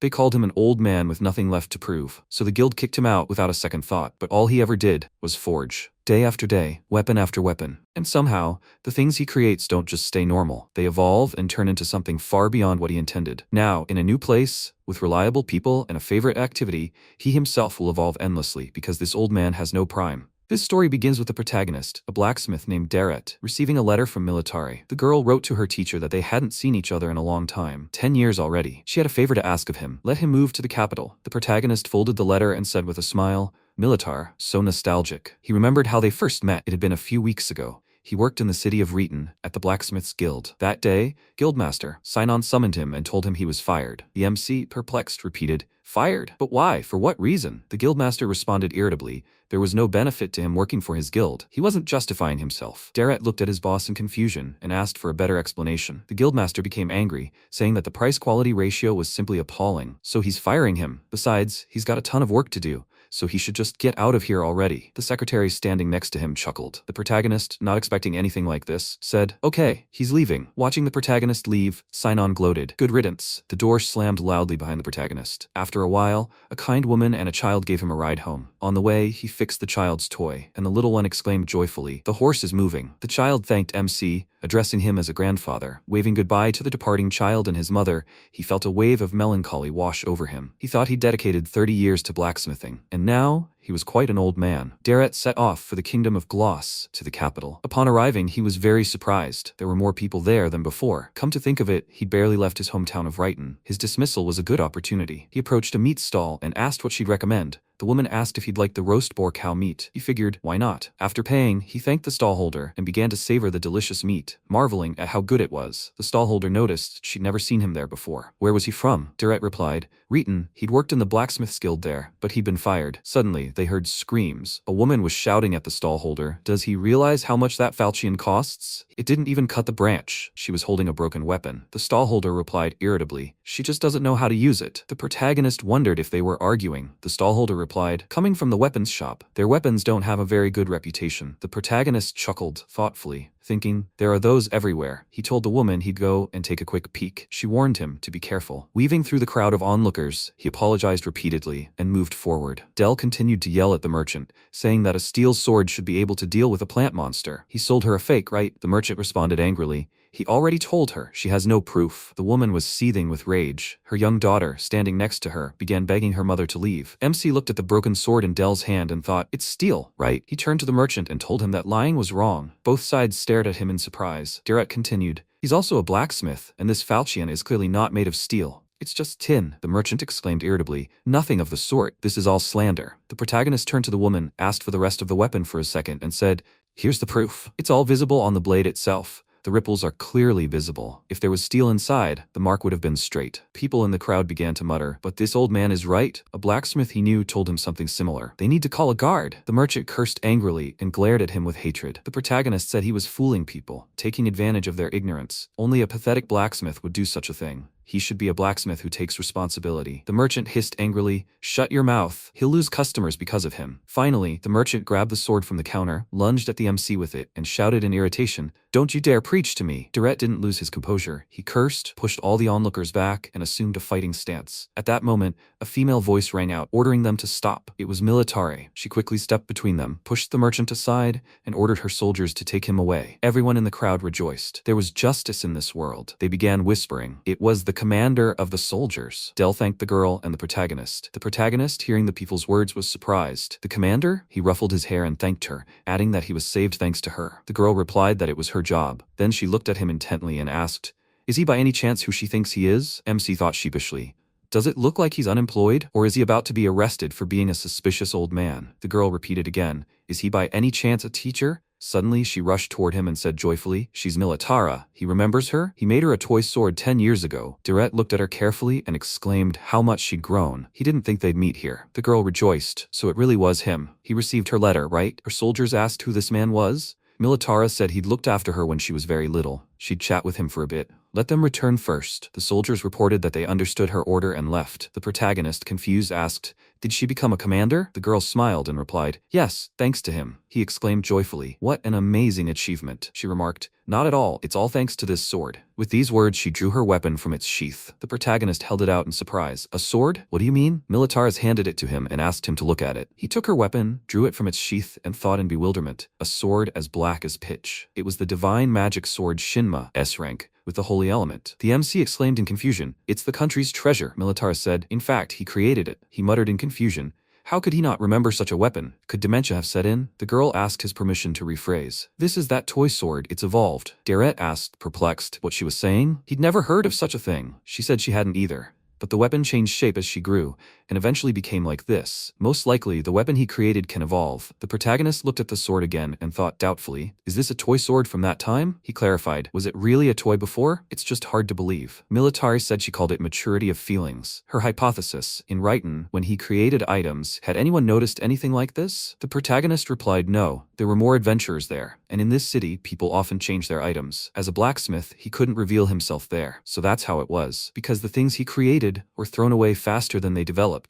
They called him an old man with nothing left to prove, so the guild kicked him out without a second thought, but all he ever did was forge. Day after day, weapon after weapon. And somehow, the things he creates don't just stay normal. They evolve and turn into something far beyond what he intended. Now, in a new place, with reliable people and a favorite activity, he himself will evolve endlessly because this old man has no prime. This story begins with the protagonist, a blacksmith named Deret, receiving a letter from Militar. The girl wrote to her teacher that they hadn't seen each other in a long time, 10 years already. She had a favor to ask of him. Let him move to the capital. The protagonist folded the letter and said with a smile, Militar, so nostalgic. He remembered how they first met. It had been a few weeks ago. He worked in the city of Rheton, at the Blacksmith's Guild. That day, Guildmaster, Sinon summoned him and told him he was fired. The MC, perplexed, repeated, Fired? But why? For what reason? The Guildmaster responded irritably. There was no benefit to him working for his guild. He wasn't justifying himself. Deret looked at his boss in confusion and asked for a better explanation. The Guildmaster became angry, saying that the price-quality ratio was simply appalling. So he's firing him. Besides, he's got a ton of work to do, so he should just get out of here already. The secretary standing next to him chuckled. The protagonist, not expecting anything like this, said, Okay, he's leaving. Watching the protagonist leave, Sinon gloated. Good riddance. The door slammed loudly behind the protagonist. After a while, a kind woman and a child gave him a ride home. On the way, he fixed the child's toy, and the little one exclaimed joyfully, The horse is moving. The child thanked MC, addressing him as a grandfather. Waving goodbye to the departing child and his mother, he felt a wave of melancholy wash over him. He thought he'd dedicated 30 years to blacksmithing, and now he was quite an old man. Deret set off for the kingdom of Gloss, to the capital. Upon arriving, he was very surprised. There were more people there than before. Come to think of it, he'd barely left his hometown of Rheton. His dismissal was a good opportunity. He approached a meat stall and asked what she'd recommend. The woman asked if he'd like the roast boar cow meat. He figured, why not? After paying, he thanked the stallholder and began to savor the delicious meat, marveling at how good it was. The stallholder noticed she'd never seen him there before. Where was he from? Deret replied, Rheton. He'd worked in the Blacksmith's Guild there, but he'd been fired. Suddenly, they heard screams. A woman was shouting at the stallholder, Does he realize how much that falchion costs? It didn't even cut the branch. She was holding a broken weapon. The stallholder replied irritably, She just doesn't know how to use it. The protagonist wondered if they were arguing. The stallholder replied, Coming from the weapons shop, their weapons don't have a very good reputation. The protagonist chuckled thoughtfully, thinking, There are those everywhere. He told the woman he'd go and take a quick peek. She warned him to be careful. Weaving through the crowd of onlookers, he apologized repeatedly and moved forward. Dell continued to yell at the merchant, saying that a steel sword should be able to deal with a plant monster. He sold her a fake, right? The merchant responded angrily. He already told her. She has no proof. The woman was seething with rage. Her young daughter, standing next to her, began begging her mother to leave. MC looked at the broken sword in Dell's hand and thought, It's steel, right? He turned to the merchant and told him that lying was wrong. Both sides stared at him in surprise. Deret continued, He's also a blacksmith, and this falchion is clearly not made of steel. It's just tin, the merchant exclaimed irritably. Nothing of the sort. This is all slander. The protagonist turned to the woman, asked for the rest of the weapon for a second, and said, Here's the proof. It's all visible on the blade itself. The ripples are clearly visible. If there was steel inside, the mark would have been straight. People in the crowd began to mutter, But this old man is right. A blacksmith he knew told him something similar. They need to call a guard. The merchant cursed angrily and glared at him with hatred. The protagonist said he was fooling people, taking advantage of their ignorance. Only a pathetic blacksmith would do such a thing. He should be a blacksmith who takes responsibility. The merchant hissed angrily, Shut your mouth. He'll lose customers because of him. Finally, the merchant grabbed the sword from the counter, lunged at the MC with it, and shouted in irritation, Don't you dare preach to me. Deret didn't lose his composure. He cursed, pushed all the onlookers back, and assumed a fighting stance. At that moment, a female voice rang out, ordering them to stop. It was Militar. She quickly stepped between them, pushed the merchant aside, and ordered her soldiers to take him away. Everyone in the crowd rejoiced. There was justice in this world. They began whispering. It was the commander of the soldiers. Dell thanked the girl and the protagonist. The protagonist, hearing the people's words, was surprised. The commander? He ruffled his hair and thanked her, adding that he was saved thanks to her. The girl replied that it was her job. Then she looked at him intently and asked, Is he by any chance who she thinks he is? MC thought sheepishly. Does it look like he's unemployed, or is he about to be arrested for being a suspicious old man? The girl repeated again, Is he by any chance a teacher? Suddenly, she rushed toward him and said joyfully, She's Militar. He remembers her? He made her a toy sword 10 years ago. Deret looked at her carefully and exclaimed how much she'd grown. He didn't think they'd meet here. The girl rejoiced, so it really was him. He received her letter, right? Her soldiers asked who this man was. Militar said he'd looked after her when she was very little. She'd chat with him for a bit. Let them return first. The soldiers reported that they understood her order and left. The protagonist, confused, asked, Did she become a commander? The girl smiled and replied, Yes, thanks to him. He exclaimed joyfully, What an amazing achievement, she remarked, Not at all, it's all thanks to this sword. With these words, she drew her weapon from its sheath. The protagonist held it out in surprise. A sword? What do you mean? Militar handed it to him and asked him to look at it. He took her weapon, drew it from its sheath, and thought in bewilderment. A sword as black as pitch. It was the divine magic sword Shinma, S rank, with the holy element. The MC exclaimed in confusion. It's the country's treasure, Militar said. In fact, he created it. He muttered in confusion. How could he not remember such a weapon? Could dementia have set in? The girl asked his permission to rephrase. This is that toy sword, it's evolved. Darrett asked, perplexed, what she was saying? He'd never heard of such a thing. She said she hadn't either. But the weapon changed shape as she grew, and eventually became like this. Most likely, the weapon he created can evolve. The protagonist looked at the sword again and thought doubtfully, is this a toy sword from that time? He clarified, was it really a toy before? It's just hard to believe. Militari said she called it maturity of feelings. Her hypothesis, in Wrighton, when he created items, had anyone noticed anything like this? The protagonist replied no, there were more adventurers there, and in this city, people often change their items. As a blacksmith, he couldn't reveal himself there, so that's how it was. Because the things he created were thrown away faster than they developed.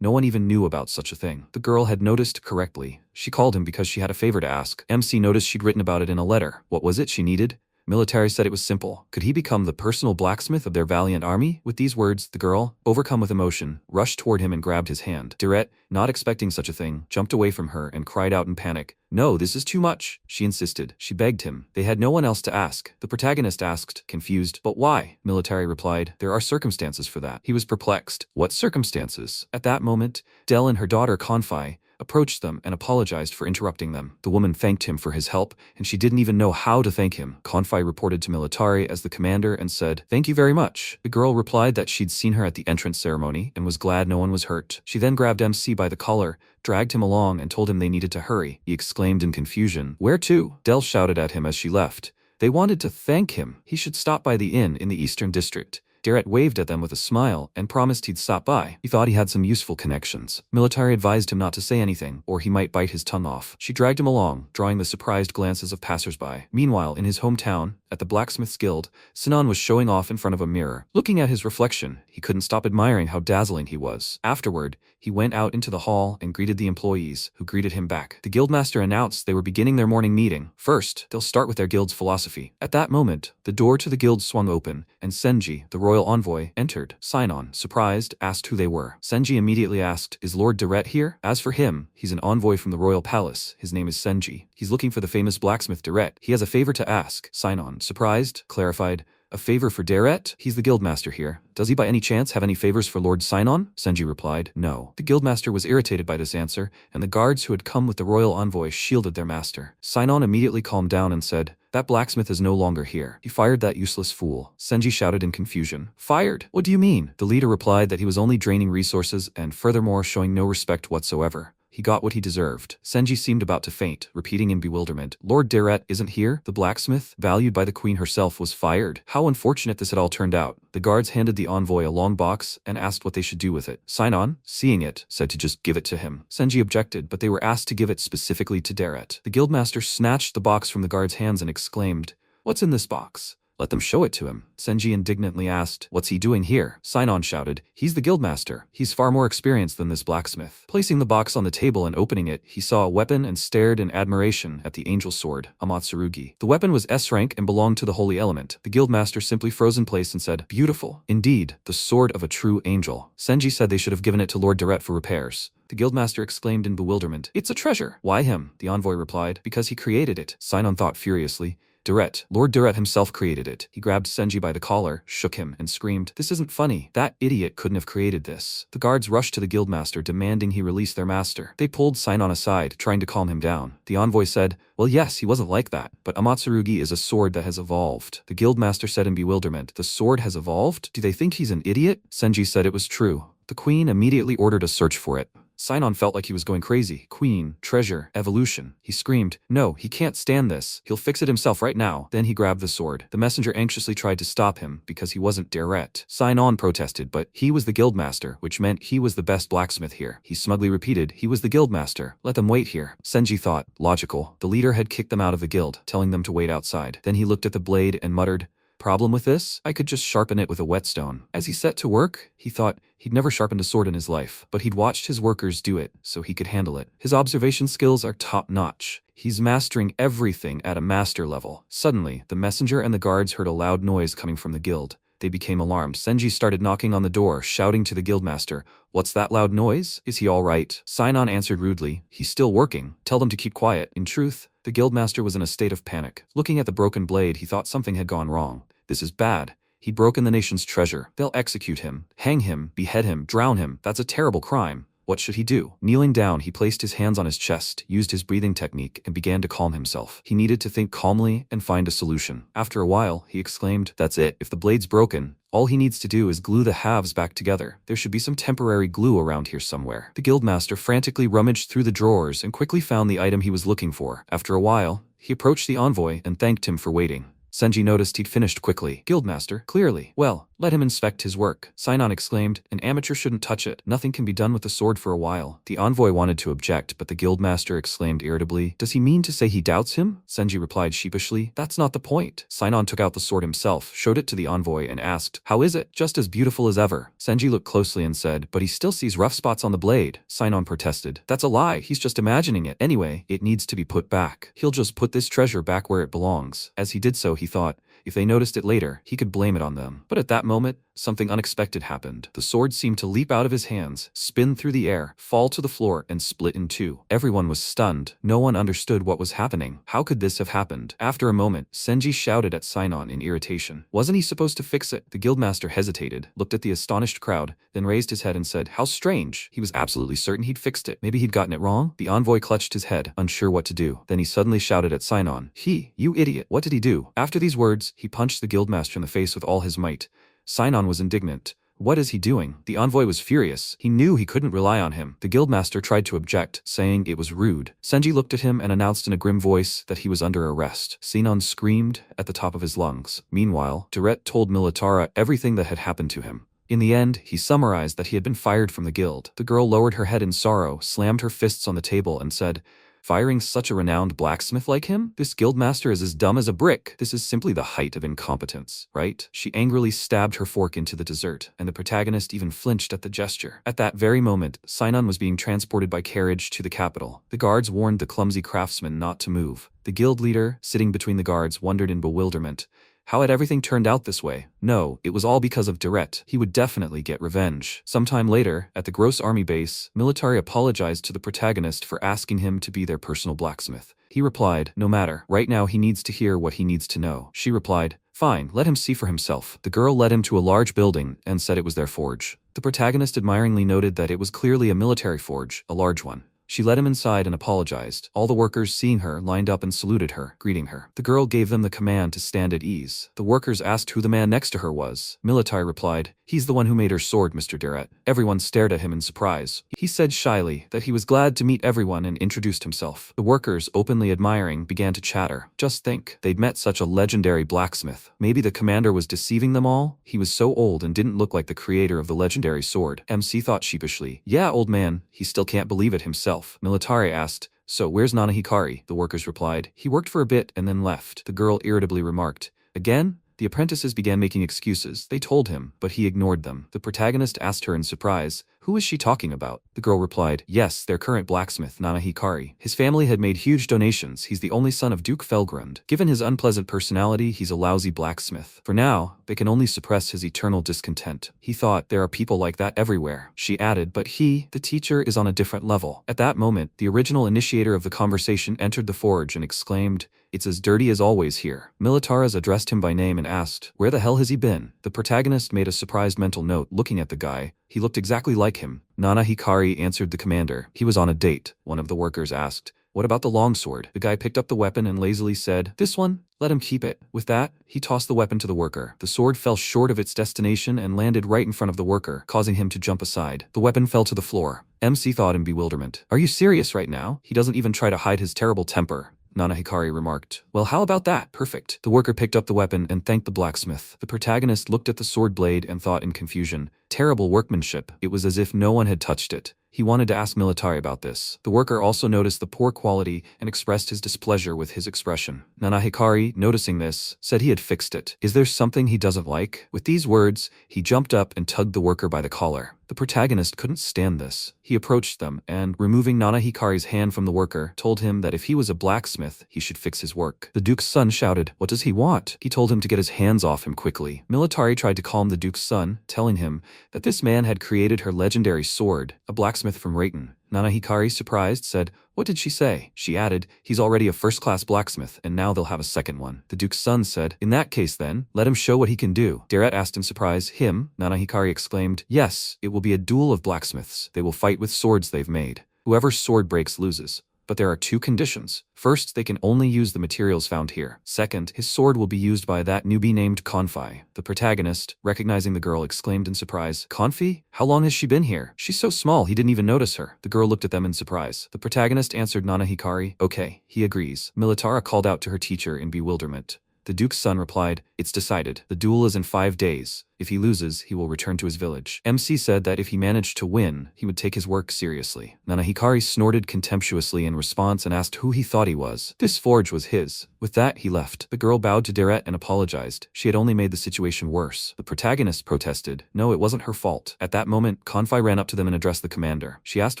No one even knew about such a thing. The girl had noticed correctly. She called him because she had a favor to ask. MC noticed she'd written about it in a letter. What was it she needed? Militari said it was simple. Could he become the personal blacksmith of their valiant army? With these words, the girl, overcome with emotion, rushed toward him and grabbed his hand. Darrett, not expecting such a thing, jumped away from her and cried out in panic. No, this is too much, she insisted. She begged him. They had no one else to ask. The protagonist asked, confused, but why? Militari replied, there are circumstances for that. He was perplexed. What circumstances? At that moment, Dell and her daughter Konfi approached them and apologized for interrupting them. The woman thanked him for his help, and she didn't even know how to thank him. Konfi reported to Militari as the commander and said, thank you very much. The girl replied that she'd seen her at the entrance ceremony and was glad no one was hurt. She then grabbed MC by the collar, dragged him along and told him they needed to hurry. He exclaimed in confusion, where to? Dell shouted at him as she left. They wanted to thank him. He should stop by the inn in the Eastern District. Darrett waved at them with a smile and promised he'd stop by. He thought he had some useful connections. Militari advised him not to say anything, or he might bite his tongue off. She dragged him along, drawing the surprised glances of passersby. Meanwhile, in his hometown, at the Blacksmith's Guild, Sinan was showing off in front of a mirror. Looking at his reflection, he couldn't stop admiring how dazzling he was. Afterward, he went out into the hall and greeted the employees, who greeted him back. The Guildmaster announced they were beginning their morning meeting. First, they'll start with their guild's philosophy. At that moment, the door to the guild swung open, and Senji, the royal envoy, entered. Sinan, surprised, asked who they were. Senji immediately asked, is Lord Darrett here? As for him, he's an envoy from the royal palace. His name is Senji. He's looking for the famous blacksmith Darrett. He has a favor to ask. Sinan, surprised, clarified, a favor for Darrett? He's the Guildmaster here. Does he by any chance have any favors for Lord Sinan? Senji replied, no. The Guildmaster was irritated by this answer, and the guards who had come with the royal envoy shielded their master. Sinan immediately calmed down and said, that blacksmith is no longer here. He fired that useless fool. Senji shouted in confusion. Fired? What do you mean? The leader replied that he was only draining resources and furthermore showing no respect whatsoever. He got what he deserved. Senji seemed about to faint, repeating in bewilderment, Lord Darrett isn't here? The blacksmith, valued by the queen herself, was fired? How unfortunate this had all turned out. The guards handed the envoy a long box and asked what they should do with it. Sinan, seeing it, said to just give it to him. Senji objected, but they were asked to give it specifically to Darrett. The Guildmaster snatched the box from the guard's hands and exclaimed, what's in this box? Let them show it to him. Senji indignantly asked, what's he doing here? Sinan shouted, he's the Guildmaster. He's far more experienced than this blacksmith. Placing the box on the table and opening it, he saw a weapon and stared in admiration at the angel sword, Amatsurugi. The weapon was S rank and belonged to the holy element. The Guildmaster simply froze in place and said, beautiful. Indeed, the sword of a true angel. Senji said they should have given it to Lord Darrett for repairs. The Guildmaster exclaimed in bewilderment, it's a treasure. Why him? The envoy replied, because he created it. Sinan thought furiously, Darrett. Lord Darrett himself created it. He grabbed Senji by the collar, shook him, and screamed, this isn't funny. That idiot couldn't have created this. The guards rushed to the Guildmaster demanding he release their master. They pulled Sinan aside, trying to calm him down. The envoy said, well yes, he wasn't like that, but Amatsurugi is a sword that has evolved. The Guildmaster said in bewilderment, the sword has evolved? Do they think he's an idiot? Senji said it was true. The queen immediately ordered a search for it. Sinan felt like he was going crazy. Queen, treasure, evolution. He screamed, no, he can't stand this. He'll fix it himself right now. Then he grabbed the sword. The messenger anxiously tried to stop him because he wasn't Darrett. Sinan protested, but he was the Guildmaster, which meant he was the best blacksmith here. He smugly repeated, he was the Guildmaster. Let them wait here. Senji thought, logical. The leader had kicked them out of the guild, telling them to wait outside. Then he looked at the blade and muttered, Problem with this? I could just sharpen it with a whetstone. As he set to work, he thought he'd never sharpened a sword in his life, but he'd watched his workers do it, so he could handle it. His observation skills are top-notch. He's mastering everything at a master level. Suddenly, the messenger and the guards heard a loud noise coming from the guild. They became alarmed. Senji started knocking on the door, shouting to the guildmaster, "What's that loud noise? Is he all right?" Sinon answered rudely, "He's still working. Tell them to keep quiet." In truth, the guildmaster was in a state of panic. Looking at the broken blade, he thought something had gone wrong. This is bad. He'd broken the nation's treasure. They'll execute him, hang him, behead him, drown him. That's a terrible crime. What should he do? Kneeling down, he placed his hands on his chest, used his breathing technique, and began to calm himself. He needed to think calmly and find a solution. After a while, he exclaimed, "That's it. If the blade's broken, all he needs to do is glue the halves back together. There should be some temporary glue around here somewhere." The guildmaster frantically rummaged through the drawers and quickly found the item he was looking for. After a while, he approached the envoy and thanked him for waiting. Senji noticed he'd finished quickly. "Guildmaster, clearly. Well, let him inspect his work." Sinon exclaimed, "An amateur shouldn't touch it. Nothing can be done with the sword for a while." The envoy wanted to object, but the guildmaster exclaimed irritably, "Does he mean to say he doubts him?" Senji replied sheepishly, "That's not the point." Sinon took out the sword himself, showed it to the envoy, and asked, "How is it?" "Just as beautiful as ever." Senji looked closely and said, "But he still sees rough spots on the blade." Sinon protested, "That's a lie. He's just imagining it. Anyway, it needs to be put back. He'll just put this treasure back where it belongs." As he did so, he thought, if they noticed it later, he could blame it on them. But at that moment, something unexpected happened. The sword seemed to leap out of his hands, spin through the air, fall to the floor, and split in two. Everyone was stunned. No one understood what was happening. How could this have happened? After a moment, Senji shouted at Sinon in irritation. Wasn't he supposed to fix it? The guildmaster hesitated, looked at the astonished crowd, then raised his head and said, "How strange. He was absolutely certain he'd fixed it. Maybe he'd gotten it wrong?" The envoy clutched his head, unsure what to do. Then he suddenly shouted at Sinon, "You idiot. What did he do?" After these words, he punched the guildmaster in the face with all his might. Sinon was indignant. "What is he doing?" The envoy was furious. He knew he couldn't rely on him. The guildmaster tried to object, saying it was rude. Senji looked at him and announced in a grim voice that he was under arrest. Sinon screamed at the top of his lungs. Meanwhile, Duret told Militar everything that had happened to him. In the end, he summarized that he had been fired from the guild. The girl lowered her head in sorrow, slammed her fists on the table, and said, "Firing such a renowned blacksmith like him? This guildmaster is as dumb as a brick. This is simply the height of incompetence, right?" She angrily stabbed her fork into the dessert, and the protagonist even flinched at the gesture. At that very moment, Sinon was being transported by carriage to the capital. The guards warned the clumsy craftsman not to move. The guild leader, sitting between the guards, wondered in bewilderment. How had everything turned out this way? No, it was all because of Duret. He would definitely get revenge. Sometime later, at the Gross Army base, Militar apologized to the protagonist for asking him to be their personal blacksmith. He replied, "No matter. Right now he needs to hear what he needs to know." She replied, "Fine, let him see for himself." The girl led him to a large building and said it was their forge. The protagonist admiringly noted that it was clearly a military forge, a large one. She led him inside and apologized. All the workers, seeing her, lined up and saluted her, greeting her. The girl gave them the command to stand at ease. The workers asked who the man next to her was. Militar replied, "He's the one who made her sword, Mr. Duret." Everyone stared at him in surprise. He said shyly that he was glad to meet everyone and introduced himself. The workers, openly admiring, began to chatter. Just think, they'd met such a legendary blacksmith. Maybe the commander was deceiving them all? He was so old and didn't look like the creator of the legendary sword. MC thought sheepishly, "Yeah, old man, he still can't believe it himself." Militari asked, "So where's Nana Hikari?" The workers replied, "He worked for a bit and then left." The girl irritably remarked, "Again?" The apprentices began making excuses. They told him, but he ignored them. The protagonist asked her in surprise, "Who is she talking about?" The girl replied, "Yes, their current blacksmith, Nana Hikari. His family had made huge donations. He's the only son of Duke Felgrund. Given his unpleasant personality, he's a lousy blacksmith. For now, they can only suppress his eternal discontent." He thought, there are people like that everywhere. She added, "But he, the teacher, is on a different level." At that moment, the original initiator of the conversation entered the forge and exclaimed, "It's as dirty as always here." Militaras addressed him by name and asked, "Where the hell has he been?" The protagonist made a surprised mental note, looking at the guy. He looked exactly like him. Nana Hikari answered the commander. "He was on a date." One of the workers asked, "What about the longsword?" The guy picked up the weapon and lazily said, "This one? Let him keep it." With that, he tossed the weapon to the worker. The sword fell short of its destination and landed right in front of the worker, causing him to jump aside. The weapon fell to the floor. MC thought in bewilderment, "Are you serious right now? He doesn't even try to hide his terrible temper." Nana Hikari remarked, "Well, how about that? Perfect." The worker picked up the weapon and thanked the blacksmith. The protagonist looked at the sword blade and thought in confusion, terrible workmanship. It was as if no one had touched it. He wanted to ask Militar about this. The worker also noticed the poor quality and expressed his displeasure with his expression. Nana Hikari, noticing this, said he had fixed it. Is there something he doesn't like? With these words, he jumped up and tugged the worker by the collar. The protagonist couldn't stand this. He approached them and, removing Nana Hikari's hand from the worker, told him that if he was a blacksmith, he should fix his work. The Duke's son shouted, "What does he want?" He told him to get his hands off him quickly. Militari tried to calm the Duke's son, telling him that this man had created her legendary sword, a blacksmith from Rayton. Nana Hikari, surprised, said, "What did she say?" She added, "He's already a first-class blacksmith, and now they'll have a second one." The Duke's son said, "In that case then, let him show what he can do." Deret asked in surprise, "Him?" Nana Hikari exclaimed, "Yes, it will be a duel of blacksmiths. They will fight with swords they've made. Whoever's sword breaks loses. But there are two conditions. First, they can only use the materials found here. Second, his sword will be used by that newbie named Konfi." The protagonist, recognizing the girl, exclaimed in surprise, "Konfi? How long has she been here? She's so small he didn't even notice her." The girl looked at them in surprise. The protagonist answered Nana Hikari, "Okay, he agrees." Militara called out to her teacher in bewilderment. The Duke's son replied, "It's decided. The duel is in 5 days. If he loses, he will return to his village." MC said that if he managed to win, he would take his work seriously. Nana Hikari snorted contemptuously in response and asked who he thought he was. This forge was his. With that, he left. The girl bowed to Deret and apologized. She had only made the situation worse. The protagonist protested. No, it wasn't her fault. At that moment, Konfi ran up to them and addressed the commander. She asked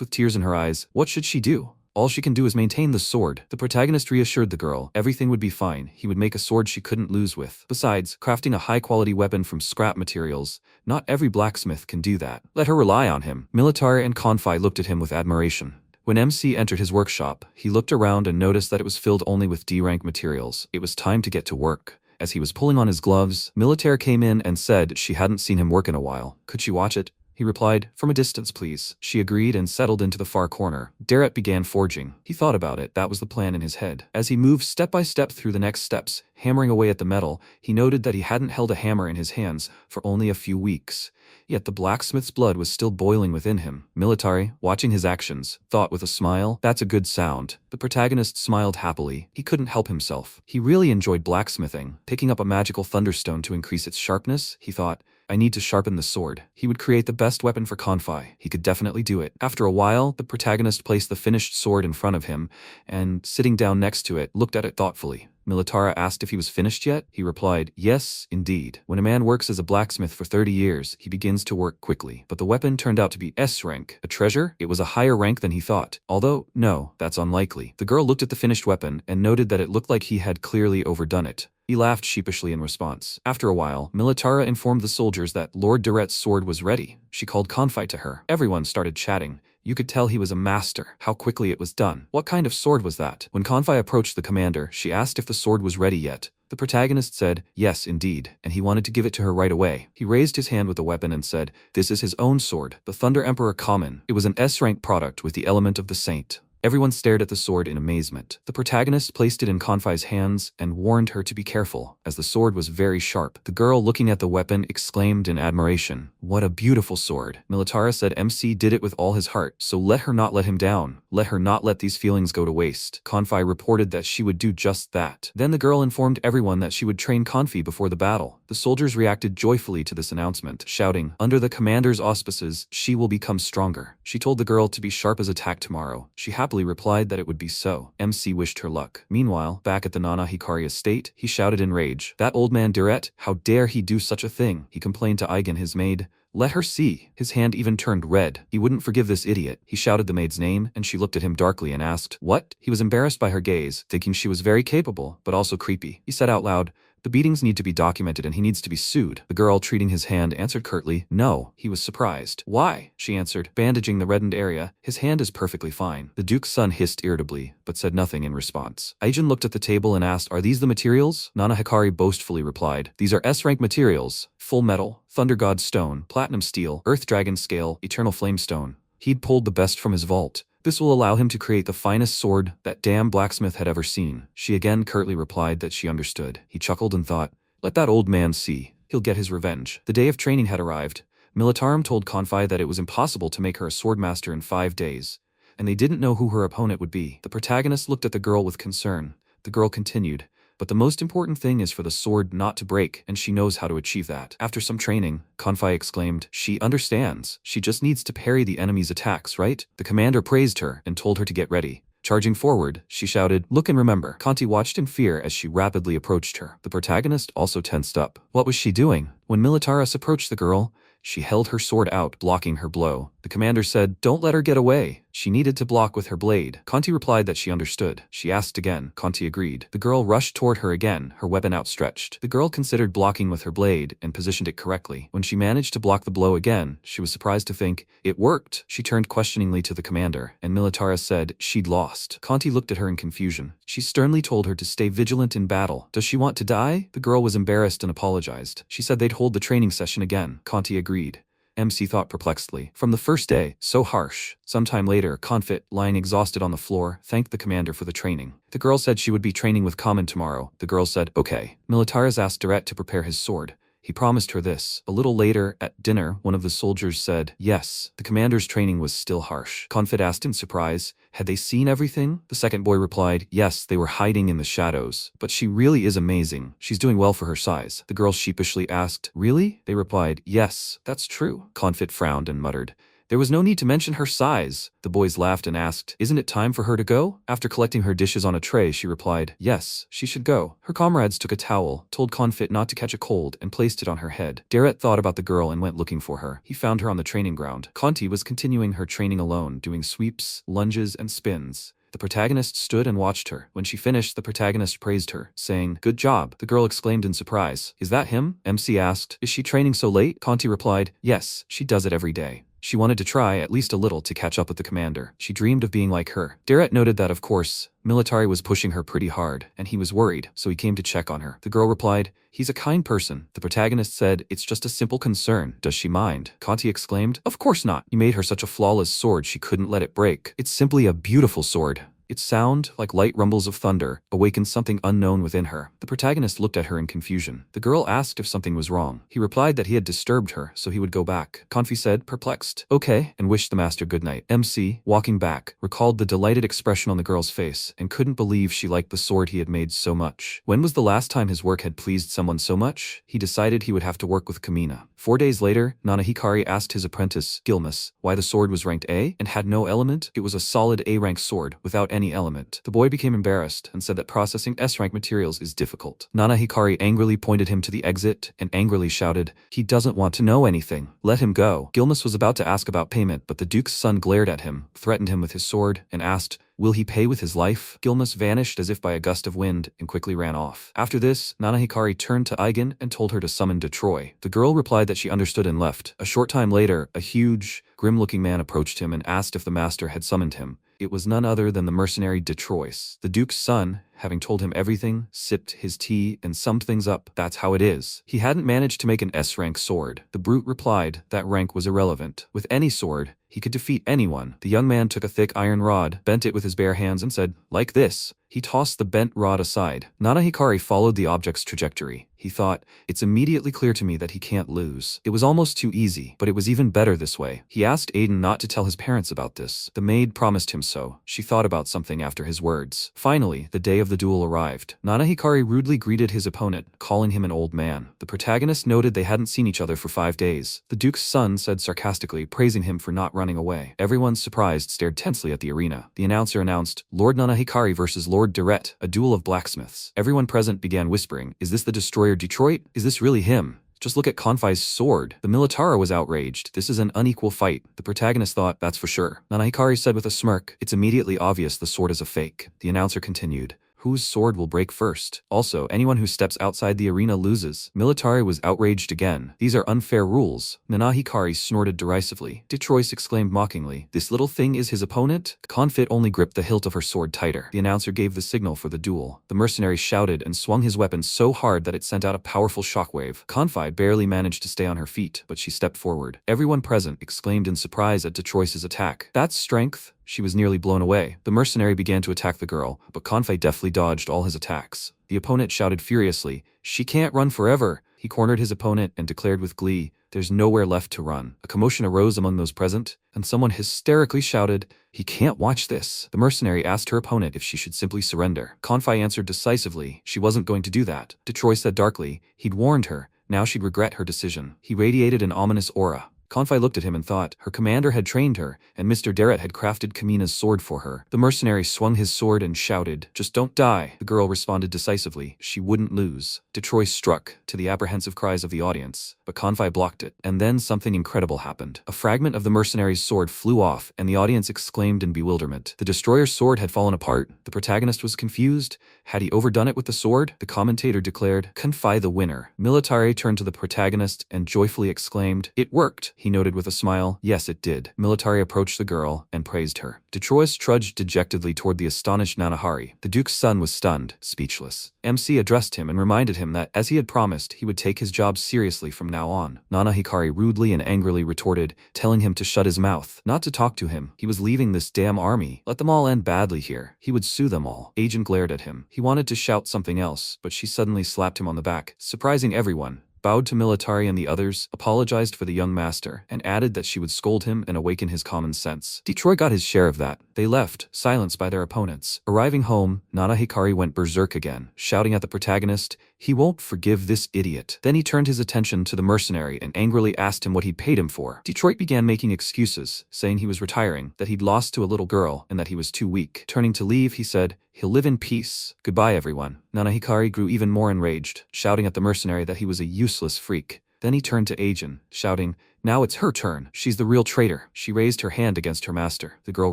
with tears in her eyes, what should she do? All she can do is maintain the sword. The protagonist reassured the girl. Everything would be fine. He would make a sword she couldn't lose with. Besides, crafting a high-quality weapon from scrap materials, not every blacksmith can do that. Let her rely on him. Militar and Konfi looked at him with admiration. When MC entered his workshop, he looked around and noticed that it was filled only with D-rank materials. It was time to get to work. As he was pulling on his gloves, Militar came in and said she hadn't seen him work in a while. Could she watch it? He replied, "From a distance, please." She agreed and settled into the far corner. Deret began forging. He thought about it. That was the plan in his head. As he moved step by step through the next steps, hammering away at the metal, he noted that he hadn't held a hammer in his hands for only a few weeks. Yet the blacksmith's blood was still boiling within him. Militari, watching his actions, thought with a smile, "That's a good sound." The protagonist smiled happily. He couldn't help himself. He really enjoyed blacksmithing. Picking up a magical thunderstone to increase its sharpness, he thought, "I need to sharpen the sword." He would create the best weapon for Konfi. He could definitely do it. After a while, the protagonist placed the finished sword in front of him and, sitting down next to it, looked at it thoughtfully. Militara asked if he was finished yet. He replied, "Yes, indeed." When a man works as a blacksmith for 30 years, he begins to work quickly. But the weapon turned out to be S rank. A treasure? It was a higher rank than he thought. Although, no, that's unlikely. The girl looked at the finished weapon and noted that it looked like he had clearly overdone it. He laughed sheepishly in response. After a while, Militara informed the soldiers that Lord Deret's sword was ready. She called Konfi to her. Everyone started chatting. You could tell he was a master. How quickly it was done. What kind of sword was that? When Konfi approached the commander, she asked if the sword was ready yet. The protagonist said, yes, indeed, and he wanted to give it to her right away. He raised his hand with the weapon and said, this is his own sword, the Thunder Emperor Common. It was an S-rank product with the element of the saint. Everyone stared at the sword in amazement. The protagonist placed it in Konfi's hands and warned her to be careful, as the sword was very sharp. The girl, looking at the weapon, exclaimed in admiration, "What a beautiful sword." Militara said MC did it with all his heart, so let her not let him down. Let her not let these feelings go to waste. Konfi reported that she would do just that. Then the girl informed everyone that she would train Konfi before the battle. The soldiers reacted joyfully to this announcement, shouting, "Under the commander's auspices, she will become stronger." She told the girl to be sharp as a tack tomorrow. She happily replied that it would be so. MC wished her luck. Meanwhile, back at the Nana Hikari estate, he shouted in rage, "That old man Deret, how dare he do such a thing?" He complained to Eigen, his maid. "Let her see." His hand even turned red. He wouldn't forgive this idiot. He shouted the maid's name, and she looked at him darkly and asked, "What?" He was embarrassed by her gaze, thinking she was very capable, but also creepy. He said out loud, "The beatings need to be documented and he needs to be sued." The girl, treating his hand, answered curtly, "No." He was surprised. "Why?" she answered, bandaging the reddened area. "His hand is perfectly fine." The Duke's son hissed irritably, but said nothing in response. Aijin looked at the table and asked, "Are these the materials?" Nana Hikari boastfully replied, "These are S-rank materials. Full metal, Thunder God stone, platinum steel, Earth Dragon scale, eternal flame stone." He'd pulled the best from his vault. This will allow him to create the finest sword that damn blacksmith had ever seen. She again curtly replied that she understood. He chuckled and thought, let that old man see. He'll get his revenge. The day of training had arrived. Militarum told Konfi that it was impossible to make her a swordmaster in 5 days, and they didn't know who her opponent would be. The protagonist looked at the girl with concern. The girl continued, But the most important thing is for the sword not to break, and she knows how to achieve that. After some training, Konfi exclaimed, "She understands. She just needs to parry the enemy's attacks, right?" The commander praised her and told her to get ready. Charging forward, she shouted, "Look and remember." Konfi watched in fear as she rapidly approached her. The protagonist also tensed up. What was she doing? When Militar approached the girl, she held her sword out, blocking her blow. The commander said, "Don't let her get away." She needed to block with her blade. Konfi replied that she understood. She asked again. Konfi agreed. The girl rushed toward her again, her weapon outstretched. The girl considered blocking with her blade and positioned it correctly. When she managed to block the blow again, she was surprised to think, it worked. She turned questioningly to the commander, and Militar said she'd lost. Konfi looked at her in confusion. She sternly told her to stay vigilant in battle. Does she want to die? The girl was embarrassed and apologized. She said they'd hold the training session again. Konfi agreed. MC thought perplexedly. From the first day, so harsh. Sometime later, Confit, lying exhausted on the floor, thanked the commander for the training. The girl said she would be training with Common tomorrow. The girl said, okay. Militaris asked Direct to prepare his sword. He promised her this. A little later, at dinner, one of the soldiers said, yes. The commander's training was still harsh. Confit asked in surprise, had they seen everything? The second boy replied, yes, they were hiding in the shadows. But she really is amazing. She's doing well for her size. The girl sheepishly asked, really? They replied, yes, that's true. Confit frowned and muttered, there was no need to mention her size. The boys laughed and asked, isn't it time for her to go? After collecting her dishes on a tray, she replied, yes, she should go. Her comrades took a towel, told Confit not to catch a cold, and placed it on her head. Deret thought about the girl and went looking for her. He found her on the training ground. Konti was continuing her training alone, doing sweeps, lunges, and spins. The protagonist stood and watched her. When she finished, the protagonist praised her, saying, good job. The girl exclaimed in surprise, is that him? MC asked, is she training so late? Konti replied, yes, she does it every day. She wanted to try at least a little to catch up with the commander. She dreamed of being like her. Deret noted that, of course, Militari was pushing her pretty hard, and he was worried, so he came to check on her. The girl replied, he's a kind person. The protagonist said, it's just a simple concern. Does she mind? Conti exclaimed, of course not. You made her such a flawless sword she couldn't let it break. It's simply a beautiful sword. Its sound, like light rumbles of thunder, awakened something unknown within her. The protagonist looked at her in confusion. The girl asked if something was wrong. He replied that he had disturbed her, so he would go back. Konfi said, perplexed, okay, and wished the master good night. MC, walking back, recalled the delighted expression on the girl's face, and couldn't believe she liked the sword he had made so much. When was the last time his work had pleased someone so much? He decided he would have to work with Kamina. 4 days later, Nana Hikari asked his apprentice, Guildmaster, why the sword was ranked A and had no element. It was a solid A-rank sword, without any element. The boy became embarrassed and said that processing S-rank materials is difficult. Nana Hikari angrily pointed him to the exit and angrily shouted, he doesn't want to know anything. Let him go. Guildmaster was about to ask about payment, but the Duke's son glared at him, threatened him with his sword, and asked, will he pay with his life? Guildmaster vanished as if by a gust of wind and quickly ran off. After this, Nana Hikari turned to Eigen and told her to summon Detroit. The girl replied that she understood and left. A short time later, a huge, grim-looking man approached him and asked if the master had summoned him. It was none other than the mercenary Detroit. The Duke's son, having told him everything, sipped his tea and summed things up. That's how it is. He hadn't managed to make an S-rank sword. The brute replied that rank was irrelevant. With any sword, he could defeat anyone. The young man took a thick iron rod, bent it with his bare hands, and said, like this. He tossed the bent rod aside. Nana Hikari followed the object's trajectory. He thought, it's immediately clear to me that he can't lose. It was almost too easy, but it was even better this way. He asked Aiden not to tell his parents about this. The maid promised him so. She thought about something after his words. Finally, the day of the duel arrived. Nana Hikari rudely greeted his opponent, calling him an old man. The protagonist noted they hadn't seen each other for 5 days. The Duke's son said sarcastically, praising him for not running away. Everyone, surprised, stared tensely at the arena. The announcer announced, Lord Nana Hikari versus Lord Deret, a duel of blacksmiths. Everyone present began whispering, is this the destroyer Detroit? Is this really him? Just look at Konfi's sword. The Militar was outraged. This is an unequal fight. The protagonist thought, that's for sure. Nana Hikari said with a smirk, it's immediately obvious the sword is a fake. The announcer continued, whose sword will break first? Also, anyone who steps outside the arena loses. Militari was outraged again. These are unfair rules. Nana Hikari snorted derisively. Detroit exclaimed mockingly, this little thing is his opponent? Confit only gripped the hilt of her sword tighter. The announcer gave the signal for the duel. The mercenary shouted and swung his weapon so hard that it sent out a powerful shockwave. Konfi barely managed to stay on her feet, but she stepped forward. Everyone present exclaimed in surprise at Detroit's attack. That's strength. She was nearly blown away. The mercenary began to attack the girl, but Konfi deftly dodged all his attacks. The opponent shouted furiously, she can't run forever. He cornered his opponent and declared with glee, "There's nowhere left to run." A commotion arose among those present, and someone hysterically shouted, "He can't watch this." The mercenary asked her opponent if she should simply surrender. Konfi answered decisively she wasn't going to do that. Detroit said darkly he'd warned her, now she'd regret her decision. He radiated an ominous aura. Konfi looked at him and thought her commander had trained her, and Mr. Derrett had crafted Kamina's sword for her. The mercenary swung his sword and shouted, "Just don't die." The girl responded decisively she wouldn't lose. Detroit struck, to the apprehensive cries of the audience, but Konfi blocked it. And then something incredible happened. A fragment of the mercenary's sword flew off, and the audience exclaimed in bewilderment. The destroyer's sword had fallen apart. The protagonist was confused. Had he overdone it with the sword? The commentator declared, "Konfi the winner." Militar turned to the protagonist and joyfully exclaimed, "It worked." He noted with a smile, "Yes, it did." Militar approached the girl and praised her. Detroit trudged dejectedly toward the astonished Nanahari. The Duke's son was stunned, speechless. MC addressed him and reminded him that, as he had promised, he would take his job seriously from now on. Nana Hikari rudely and angrily retorted, telling him to shut his mouth, not to talk to him. He was leaving this damn army. Let them all end badly here. He would sue them all. Agent glared at him. He wanted to shout something else, but she suddenly slapped him on the back, surprising everyone. Bowed to Militari and the others, apologized for the young master, and added that she would scold him and awaken his common sense. Detroit got his share of that. They left, silenced by their opponents. Arriving home, Nana Hikari went berserk again, shouting at the protagonist, "He won't forgive this idiot." Then he turned his attention to the mercenary and angrily asked him what he'd paid him for. Detroit began making excuses, saying he was retiring, that he'd lost to a little girl, and that he was too weak. Turning to leave, he said, "He'll live in peace. Goodbye, everyone." Nana Hikari grew even more enraged, shouting at the mercenary that he was a useless freak. Then he turned to Ajin, shouting, "Now it's her turn. She's the real traitor." She raised her hand against her master. The girl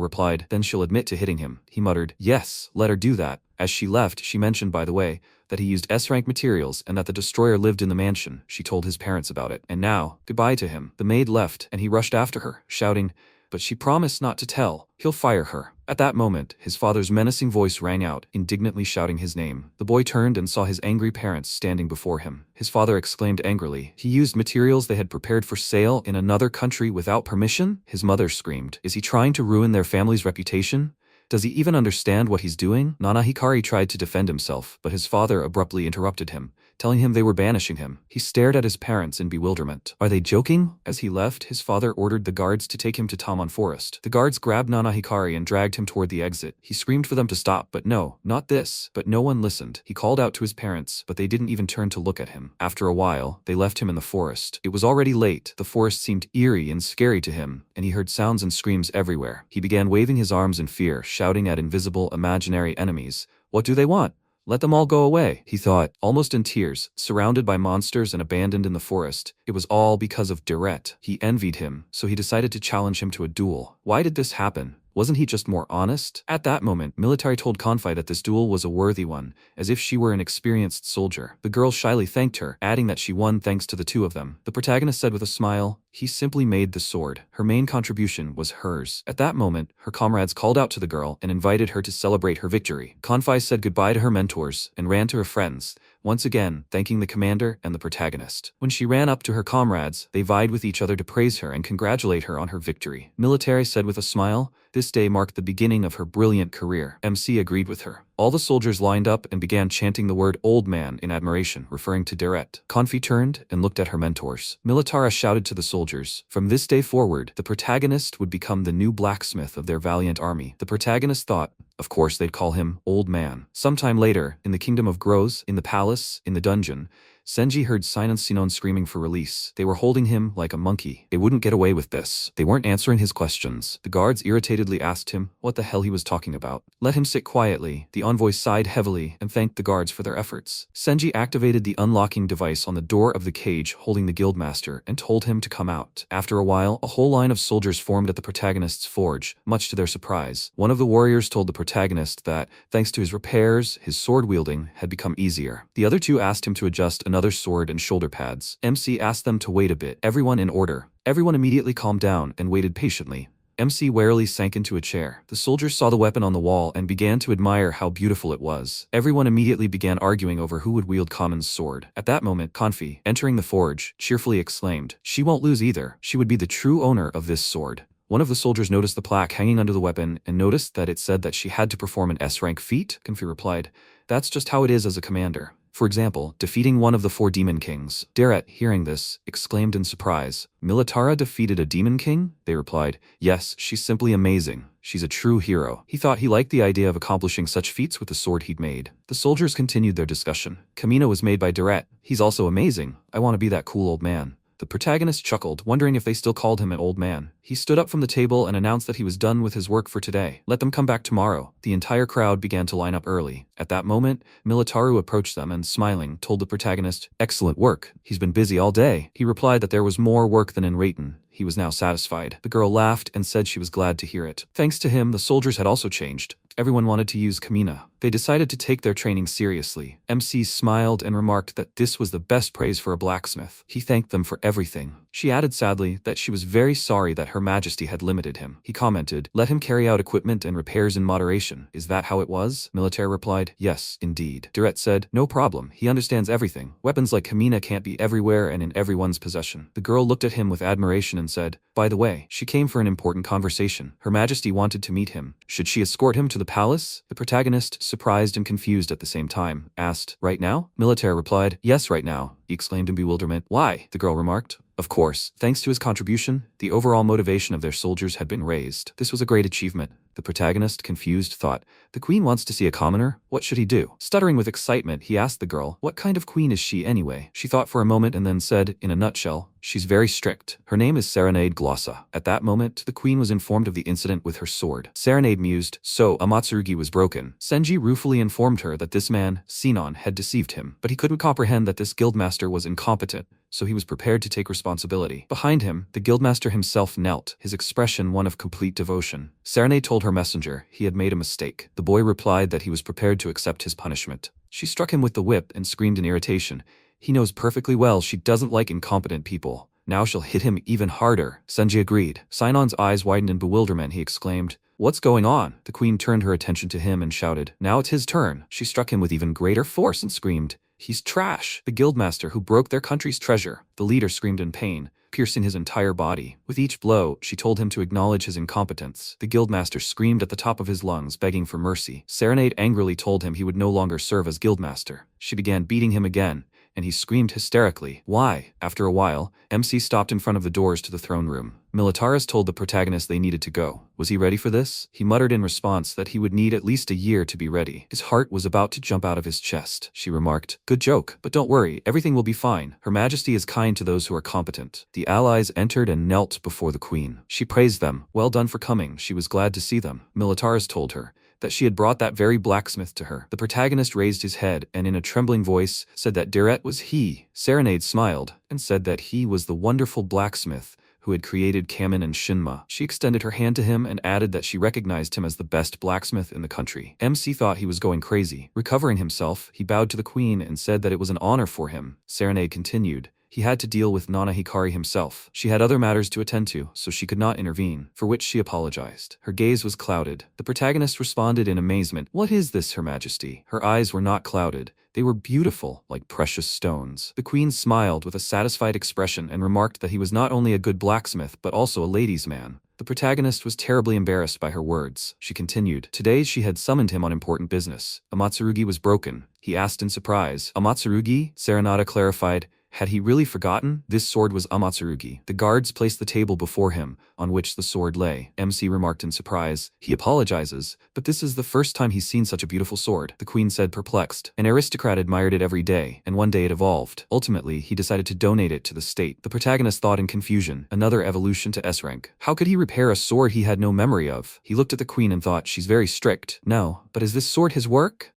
replied, "Then she'll admit to hitting him." He muttered, "Yes, let her do that." As she left, she mentioned, by the way, that he used S-rank materials and that the destroyer lived in the mansion. She told his parents about it. And now, goodbye to him. The maid left, and he rushed after her, shouting, "But she promised not to tell. He'll fire her." At that moment, his father's menacing voice rang out, indignantly shouting his name. The boy turned and saw his angry parents standing before him. His father exclaimed angrily, "He used materials they had prepared for sale in another country without permission?" His mother screamed, "Is he trying to ruin their family's reputation? Does he even understand what he's doing?" Nana Hikari tried to defend himself, but his father abruptly interrupted him, telling him they were banishing him. He stared at his parents in bewilderment. Are they joking? As he left, his father ordered the guards to take him to Tamon Forest. The guards grabbed Nana Hikari and dragged him toward the exit. He screamed for them to stop, but no, not this. But no one listened. He called out to his parents, but they didn't even turn to look at him. After a while, they left him in the forest. It was already late. The forest seemed eerie and scary to him, and he heard sounds and screams everywhere. He began waving his arms in fear, shouting at invisible, imaginary enemies. What do they want? Let them all go away, he thought, almost in tears, surrounded by monsters and abandoned in the forest. It was all because of Derrett. He envied him, so he decided to challenge him to a duel. Why did this happen? Wasn't he just more honest? At that moment, Militar told Konfi that this duel was a worthy one, as if she were an experienced soldier. The girl shyly thanked her, adding that she won thanks to the two of them. The protagonist said with a smile, "He simply made the sword." Her main contribution was hers. At that moment, her comrades called out to the girl and invited her to celebrate her victory. Konfi said goodbye to her mentors and ran to her friends, once again thanking the commander and the protagonist. When she ran up to her comrades, they vied with each other to praise her and congratulate her on her victory. Military said with a smile, this day marked the beginning of her brilliant career. MC agreed with her. All the soldiers lined up and began chanting the word "old man" in admiration, referring to Derrett. Konfi turned and looked at her mentors. Militar shouted to the soldiers, from this day forward, the protagonist would become the new blacksmith of their valiant army. The protagonist thought, of course they'd call him Old Man. Sometime later, in the kingdom of Groz, in the palace, in the dungeon, Senji heard Sinon Sinon screaming for release. They were holding him like a monkey. They wouldn't get away with this. They weren't answering his questions. The guards irritatedly asked him what the hell he was talking about. Let him sit quietly. The envoy sighed heavily and thanked the guards for their efforts. Senji activated the unlocking device on the door of the cage holding the Guildmaster and told him to come out. After a while, a whole line of soldiers formed at the protagonist's forge, much to their surprise. One of the warriors told the protagonist that, thanks to his repairs, his sword wielding had become easier. The other two asked him to adjust another sword and shoulder pads. MC asked them to wait a bit. Everyone in order. Everyone immediately calmed down and waited patiently. MC warily sank into a chair. The soldiers saw the weapon on the wall and began to admire how beautiful it was. Everyone immediately began arguing over who would wield Kamin's sword. At that moment, Konfi, entering the forge, cheerfully exclaimed, "She won't lose either. She would be the true owner of this sword." One of the soldiers noticed the plaque hanging under the weapon and noticed that it said that she had to perform an S-rank feat. Konfi replied, "That's just how it is as a commander. For example, defeating one of the 4 demon kings. Deret, hearing this, exclaimed in surprise, "Militar defeated a demon king?" They replied, "Yes, she's simply amazing. She's a true hero." He thought he liked the idea of accomplishing such feats with the sword he'd made. The soldiers continued their discussion. Kamina was made by Deret. "He's also amazing. I want to be that cool old man." The protagonist chuckled, wondering if they still called him an old man. He stood up from the table and announced that he was done with his work for today. Let them come back tomorrow. The entire crowd began to line up early. At that moment, Militaru approached them and, smiling, told the protagonist, "Excellent work. He's been busy all day." He replied that there was more work than in Rayton. He was now satisfied. The girl laughed and said she was glad to hear it. Thanks to him, the soldiers had also changed. Everyone wanted to use Kamina. They decided to take their training seriously. MC smiled and remarked that this was the best praise for a blacksmith. He thanked them for everything. She added sadly that she was very sorry that Her Majesty had limited him. He commented, "Let him carry out equipment and repairs in moderation." "Is that how it was?" Militar replied, "Yes, indeed." Deret said, "No problem. He understands everything. Weapons like Kamina can't be everywhere and in everyone's possession." The girl looked at him with admiration and said, "By the way, she came for an important conversation. Her Majesty wanted to meet him. Should she escort him to the palace?" The protagonist, surprised and confused at the same time, asked, "Right now?" Militar replied, "Yes, right now." He exclaimed in bewilderment. "Why?" The girl remarked. Of course, thanks to his contribution, the overall motivation of their soldiers had been raised. This was a great achievement. The protagonist, confused, thought, "The queen wants to see a commoner? What should he do?" Stuttering with excitement, he asked the girl, "What kind of queen is she anyway?" She thought for a moment and then said, in a nutshell, "She's very strict. Her name is Serenade Glossa." At that moment, the queen was informed of the incident with her sword. Serenade mused, "So, Amatsurugi was broken." Senji ruefully informed her that this man, Sinon, had deceived him, but he couldn't comprehend that this guildmaster was incompetent, so he was prepared to take responsibility. Behind him, the guildmaster himself knelt, his expression one of complete devotion. Serenade told her messenger he had made a mistake. The boy replied that he was prepared to accept his punishment. She struck him with the whip and screamed in irritation. He knows perfectly well she doesn't like incompetent people. Now she'll hit him even harder. Senji agreed. Sinon's eyes widened in bewilderment. He exclaimed, "What's going on?" The queen turned her attention to him and shouted, "Now it's his turn." She struck him with even greater force and screamed, "He's trash! The guildmaster who broke their country's treasure." The leader screamed in pain, piercing his entire body. With each blow, she told him to acknowledge his incompetence. The guildmaster screamed at the top of his lungs, begging for mercy. Serenade angrily told him he would no longer serve as guildmaster. She began beating him again, and he screamed hysterically. "Why?" After a while, MC stopped in front of the doors to the throne room. Militaris told the protagonist they needed to go. Was he ready for this? He muttered in response that he would need at least a year to be ready. His heart was about to jump out of his chest. She remarked, "Good joke, but don't worry, everything will be fine. Her Majesty is kind to those who are competent." The allies entered and knelt before the queen. She praised them. Well done for coming. She was glad to see them. Militaris told her that she had brought that very blacksmith to her. The protagonist raised his head and in a trembling voice said that Deret was he. Serenade smiled and said that he was the wonderful blacksmith who had created Kamen and Shinma. She extended her hand to him and added that she recognized him as the best blacksmith in the country. MC thought he was going crazy. Recovering himself, he bowed to the queen and said that it was an honor for him. Serenade continued. He had to deal with Nana Hikari himself. She had other matters to attend to, so she could not intervene, for which she apologized. Her gaze was clouded. The protagonist responded in amazement, "What is this, Her Majesty?" Her eyes were not clouded. They were beautiful, like precious stones. The queen smiled with a satisfied expression and remarked that he was not only a good blacksmith but also a ladies' man. The protagonist was terribly embarrassed by her words. She continued. Today she had summoned him on important business. Amatsurugi was broken. He asked in surprise. Amatsurugi? Serenata clarified. Had he really forgotten? This sword was Amatsurugi. The guards placed the table before him, on which the sword lay. MC remarked in surprise. He apologizes, but this is the first time he's seen such a beautiful sword. The queen said, perplexed. An aristocrat admired it every day, and one day it evolved. Ultimately, he decided to donate it to the state. The protagonist thought in confusion, another evolution to S rank. How could he repair a sword he had no memory of? He looked at the queen and thought, she's very strict. No, but is this sword his work?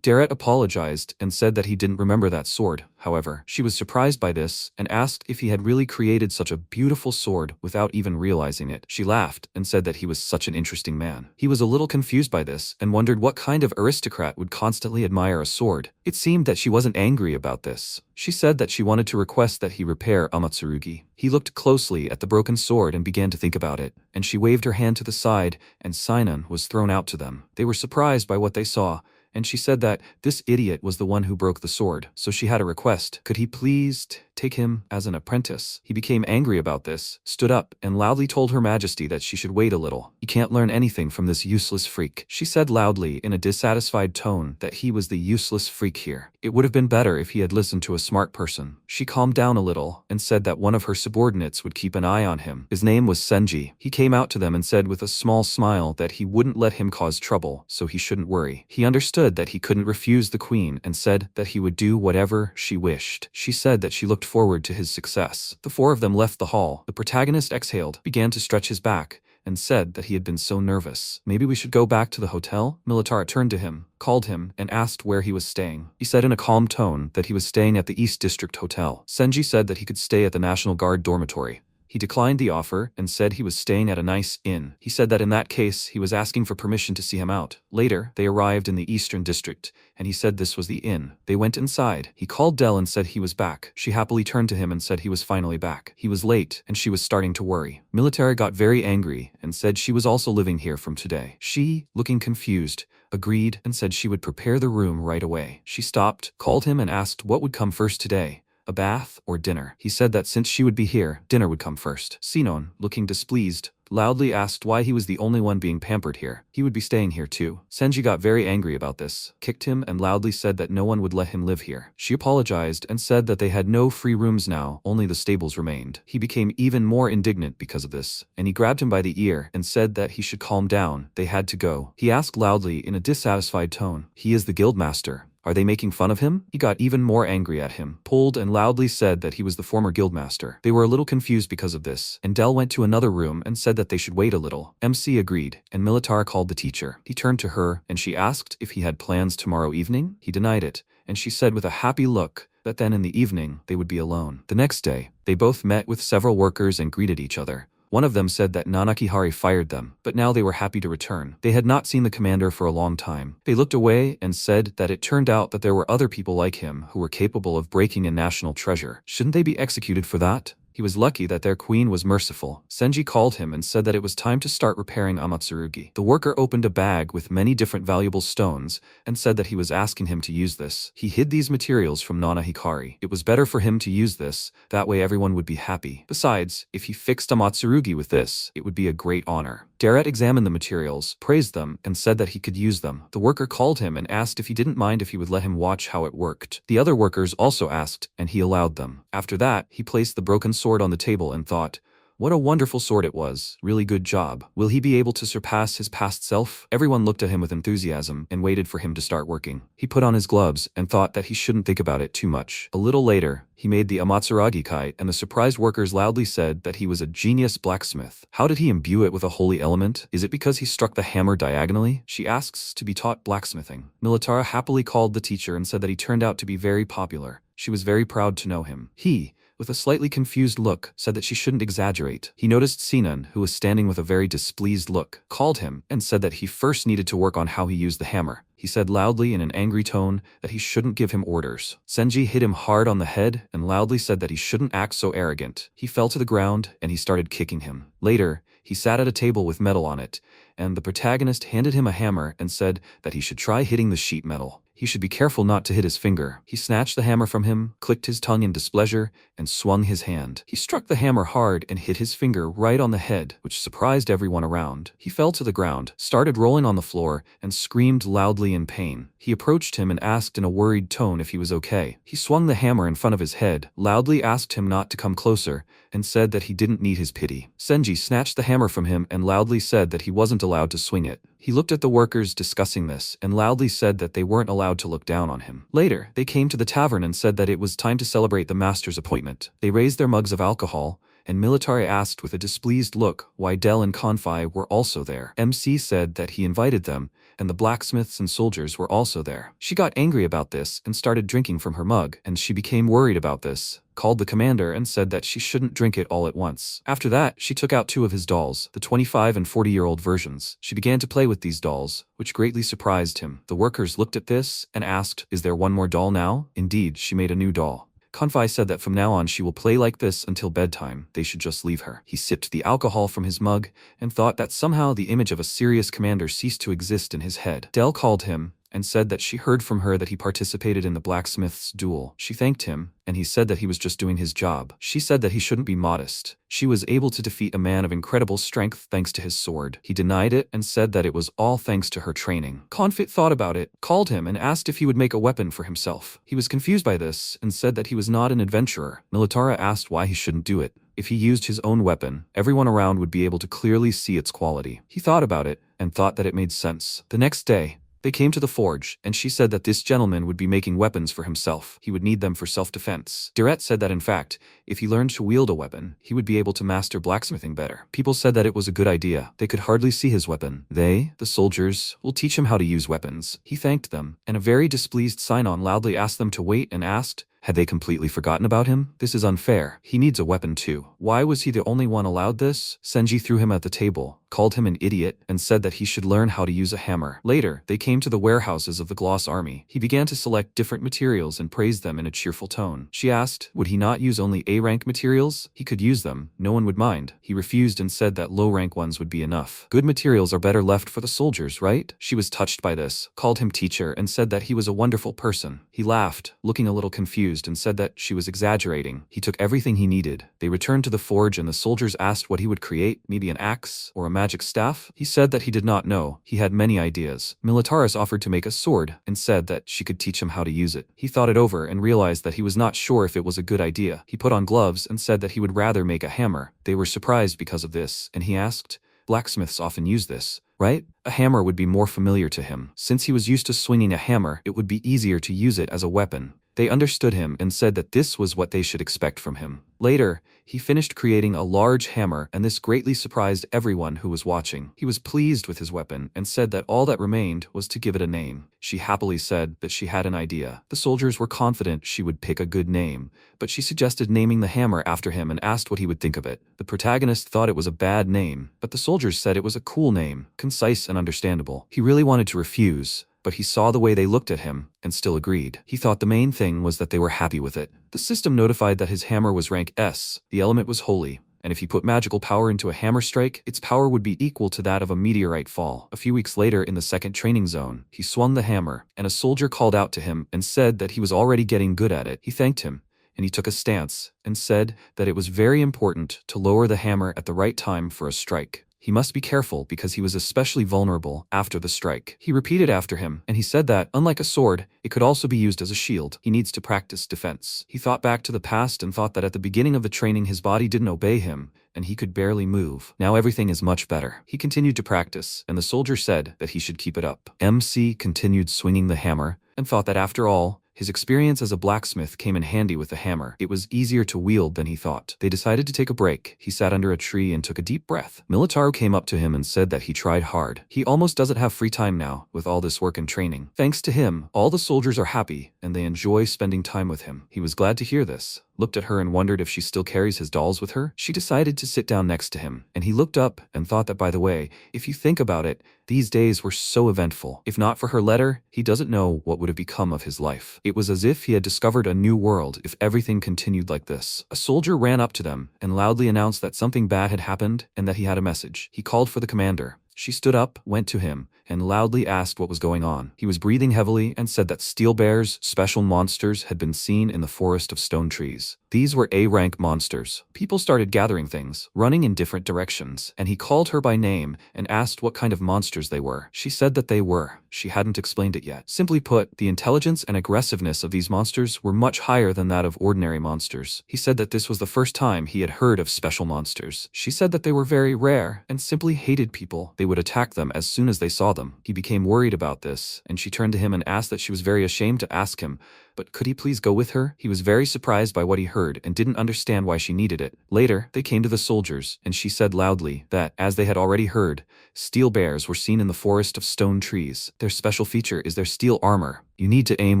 Deret apologized and said that he didn't remember that sword. However, she was surprised by this and asked if he had really created such a beautiful sword without even realizing it. She laughed and said that he was such an interesting man. He was a little confused by this and wondered what kind of aristocrat would constantly admire a sword. It seemed that she wasn't angry about this. She said that she wanted to request that he repair Amatsurugi. He looked closely at the broken sword and began to think about it, and she waved her hand to the side and Sinon was thrown out to them. They were surprised by what they saw, and she said that this idiot was the one who broke the sword, so she had a request. Could he please take him as an apprentice. He became angry about this, stood up, and loudly told Her Majesty that she should wait a little. "You can't learn anything from this useless freak." She said loudly in a dissatisfied tone that he was the useless freak here. It would have been better if he had listened to a smart person. She calmed down a little and said that one of her subordinates would keep an eye on him. His name was Senji. He came out to them and said with a small smile that he wouldn't let him cause trouble, so he shouldn't worry. He understood that he couldn't refuse the queen and said that he would do whatever she wished. She said that she looked forward to his success. The four of them left the hall. The protagonist exhaled, began to stretch his back, and said that he had been so nervous. "Maybe we should go back to the hotel?" Militar turned to him, called him, and asked where he was staying. He said in a calm tone that he was staying at the East District Hotel. Senji said that he could stay at the National Guard dormitory. He declined the offer and said he was staying at a nice inn. He said that in that case, he was asking for permission to see him out. Later, they arrived in the Eastern District, and he said this was the inn. They went inside. He called Dell and said he was back. She happily turned to him and said he was finally back. He was late, and she was starting to worry. Militar got very angry and said she was also living here from today. She, looking confused, agreed and said she would prepare the room right away. She stopped, called him and asked what would come first today, a bath or dinner. He said that since she would be here, dinner would come first. Sinon, looking displeased, loudly asked why he was the only one being pampered here. He would be staying here too. Senji got very angry about this, kicked him and loudly said that no one would let him live here. She apologized and said that they had no free rooms now, only the stables remained. He became even more indignant because of this, and he grabbed him by the ear and said that he should calm down. They had to go. He asked loudly in a dissatisfied tone, "He is the Guildmaster. Are they making fun of him?" He got even more angry at him, pulled and loudly said that he was the former Guildmaster. They were a little confused because of this, and Dell went to another room and said that they should wait a little. MC agreed, and Militar called the teacher. He turned to her, and she asked if he had plans tomorrow evening. He denied it, and she said with a happy look that then in the evening they would be alone. The next day, they both met with several workers and greeted each other. One of them said that Nanakihari fired them, but now they were happy to return. They had not seen the commander for a long time. They looked away and said that it turned out that there were other people like him who were capable of breaking a national treasure. Shouldn't they be executed for that? He was lucky that their queen was merciful. Senji called him and said that it was time to start repairing Amatsurugi. The worker opened a bag with many different valuable stones and said that he was asking him to use this. He hid these materials from Nana Hikari. It was better for him to use this, that way everyone would be happy. Besides, if he fixed Amatsurugi with this, it would be a great honor. Deret examined the materials, praised them, and said that he could use them. The worker called him and asked if he didn't mind if he would let him watch how it worked. The other workers also asked, and he allowed them. After that, he placed the broken sword on the table and thought, what a wonderful sword it was. Really good job. Will he be able to surpass his past self? Everyone looked at him with enthusiasm and waited for him to start working. He put on his gloves and thought that he shouldn't think about it too much. A little later, he made the Amatsuragi kite, and the surprised workers loudly said that he was a genius blacksmith. How did he imbue it with a holy element? Is it because he struck the hammer diagonally? She asks to be taught blacksmithing. Militar happily called the teacher and said that he turned out to be very popular. She was very proud to know him. He, with a slightly confused look, said that she shouldn't exaggerate. He noticed Sinan, who was standing with a very displeased look, called him, and said that he first needed to work on how he used the hammer. He said loudly in an angry tone that he shouldn't give him orders. Senji hit him hard on the head and loudly said that he shouldn't act so arrogant. He fell to the ground and he started kicking him. Later, he sat at a table with metal on it, and the protagonist handed him a hammer and said that he should try hitting the sheet metal. He should be careful not to hit his finger. He snatched the hammer from him, clicked his tongue in displeasure, and swung his hand. He struck the hammer hard and hit his finger right on the head, which surprised everyone around. He fell to the ground, started rolling on the floor, and screamed loudly in pain. He approached him and asked in a worried tone if he was okay. He swung the hammer in front of his head, loudly asked him not to come closer, and said that he didn't need his pity. Senji snatched the hammer from him and loudly said that he wasn't allowed to swing it. He looked at the workers discussing this and loudly said that they weren't allowed to look down on him. Later, they came to the tavern and said that it was time to celebrate the master's appointment. They raised their mugs of alcohol, and Militar asked with a displeased look why Dell and Konfi were also there. MC said that he invited them, and the blacksmiths and soldiers were also there. She got angry about this and started drinking from her mug, and she became worried about this, called the commander and said that she shouldn't drink it all at once. After that, she took out two of his dolls, the 25 and 40-year-old versions. She began to play with these dolls, which greatly surprised him. The workers looked at this and asked, "Is there one more doll now?" Indeed, she made a new doll. Konfi said that from now on she will play like this until bedtime. They should just leave her. He sipped the alcohol from his mug and thought that somehow the image of a serious commander ceased to exist in his head. Dell called him and said that she heard from her that he participated in the blacksmith's duel. She thanked him, and he said that he was just doing his job. She said that he shouldn't be modest. She was able to defeat a man of incredible strength thanks to his sword. He denied it and said that it was all thanks to her training. Konfi thought about it, called him, and asked if he would make a weapon for himself. He was confused by this and said that he was not an adventurer. Militar asked why he shouldn't do it. If he used his own weapon, everyone around would be able to clearly see its quality. He thought about it and thought that it made sense. The next day, they came to the forge, and she said that this gentleman would be making weapons for himself. He would need them for self-defense. Deepening said that in fact, if he learned to wield a weapon, he would be able to master blacksmithing better. People said that it was a good idea. They could hardly see his weapon. They, the soldiers, will teach him how to use weapons. He thanked them, and a very displeased Sinon loudly asked them to wait and asked, had they completely forgotten about him? This is unfair. He needs a weapon too. Why was he the only one allowed this? Senji threw him at the table, called him an idiot, and said that he should learn how to use a hammer. Later, they came to the warehouses of the Gloss army. He began to select different materials and praised them in a cheerful tone. She asked, would he not use only A-rank materials? He could use them. No one would mind. He refused and said that low-rank ones would be enough. Good materials are better left for the soldiers, right? She was touched by this, called him teacher, and said that he was a wonderful person. He laughed, looking a little confused, and said that she was exaggerating. He took everything he needed. They returned to the forge and the soldiers asked what he would create, maybe an axe or a magic staff. He said that he did not know. He had many ideas. Militar offered to make a sword and said that she could teach him how to use it. He thought it over and realized that he was not sure if it was a good idea. He put on gloves and said that he would rather make a hammer. They were surprised because of this, and he asked, blacksmiths often use this, right? A hammer would be more familiar to him. Since he was used to swinging a hammer, it would be easier to use it as a weapon. They understood him and said that this was what they should expect from him. Later, he finished creating a large hammer, and this greatly surprised everyone who was watching. He was pleased with his weapon and said that all that remained was to give it a name. She happily said that she had an idea. The soldiers were confident she would pick a good name, but she suggested naming the hammer after him and asked what he would think of it. The protagonist thought it was a bad name, but the soldiers said it was a cool name, concise and understandable. He really wanted to refuse, but he saw the way they looked at him and still agreed. He thought the main thing was that they were happy with it. The system notified that his hammer was rank S, the element was holy, and if he put magical power into a hammer strike, its power would be equal to that of a meteorite fall. A few weeks later in the second training zone, he swung the hammer, and a soldier called out to him and said that he was already getting good at it. He thanked him, and he took a stance and said that it was very important to lower the hammer at the right time for a strike. He must be careful because he was especially vulnerable after the strike. He repeated after him, and he said that, unlike a sword, it could also be used as a shield. He needs to practice defense. He thought back to the past and thought that at the beginning of the training his body didn't obey him, and he could barely move. Now everything is much better. He continued to practice, and the soldier said that he should keep it up. MC continued swinging the hammer, and thought that after all, his experience as a blacksmith came in handy with the hammer. It was easier to wield than he thought. They decided to take a break. He sat under a tree and took a deep breath. Militar came up to him and said that he tried hard. He almost doesn't have free time now, with all this work and training. Thanks to him, all the soldiers are happy, and they enjoy spending time with him. He was glad to hear this, looked at her and wondered if she still carries his dolls with her. She decided to sit down next to him, and he looked up and thought that, by the way, if you think about it, these days were so eventful. If not for her letter, he doesn't know what would have become of his life. It was as if he had discovered a new world if everything continued like this. A soldier ran up to them and loudly announced that something bad had happened and that he had a message. He called for the commander. She stood up, went to him, and loudly asked what was going on. He was breathing heavily and said that steel bears, special monsters, had been seen in the forest of stone trees. These were A-rank monsters. People started gathering things, running in different directions, and he called her by name and asked what kind of monsters they were. She said that they were. She hadn't explained it yet. Simply put, the intelligence and aggressiveness of these monsters were much higher than that of ordinary monsters. He said that this was the first time he had heard of special monsters. She said that they were very rare and simply hated people. They would attack them as soon as they saw them. He became worried about this, and she turned to him and asked that she was very ashamed to ask him, but could he please go with her? He was very surprised by what he heard and didn't understand why she needed it. Later, they came to the soldiers, and she said loudly that, as they had already heard, steel bears were seen in the forest of stone trees. Their special feature is their steel armor. You need to aim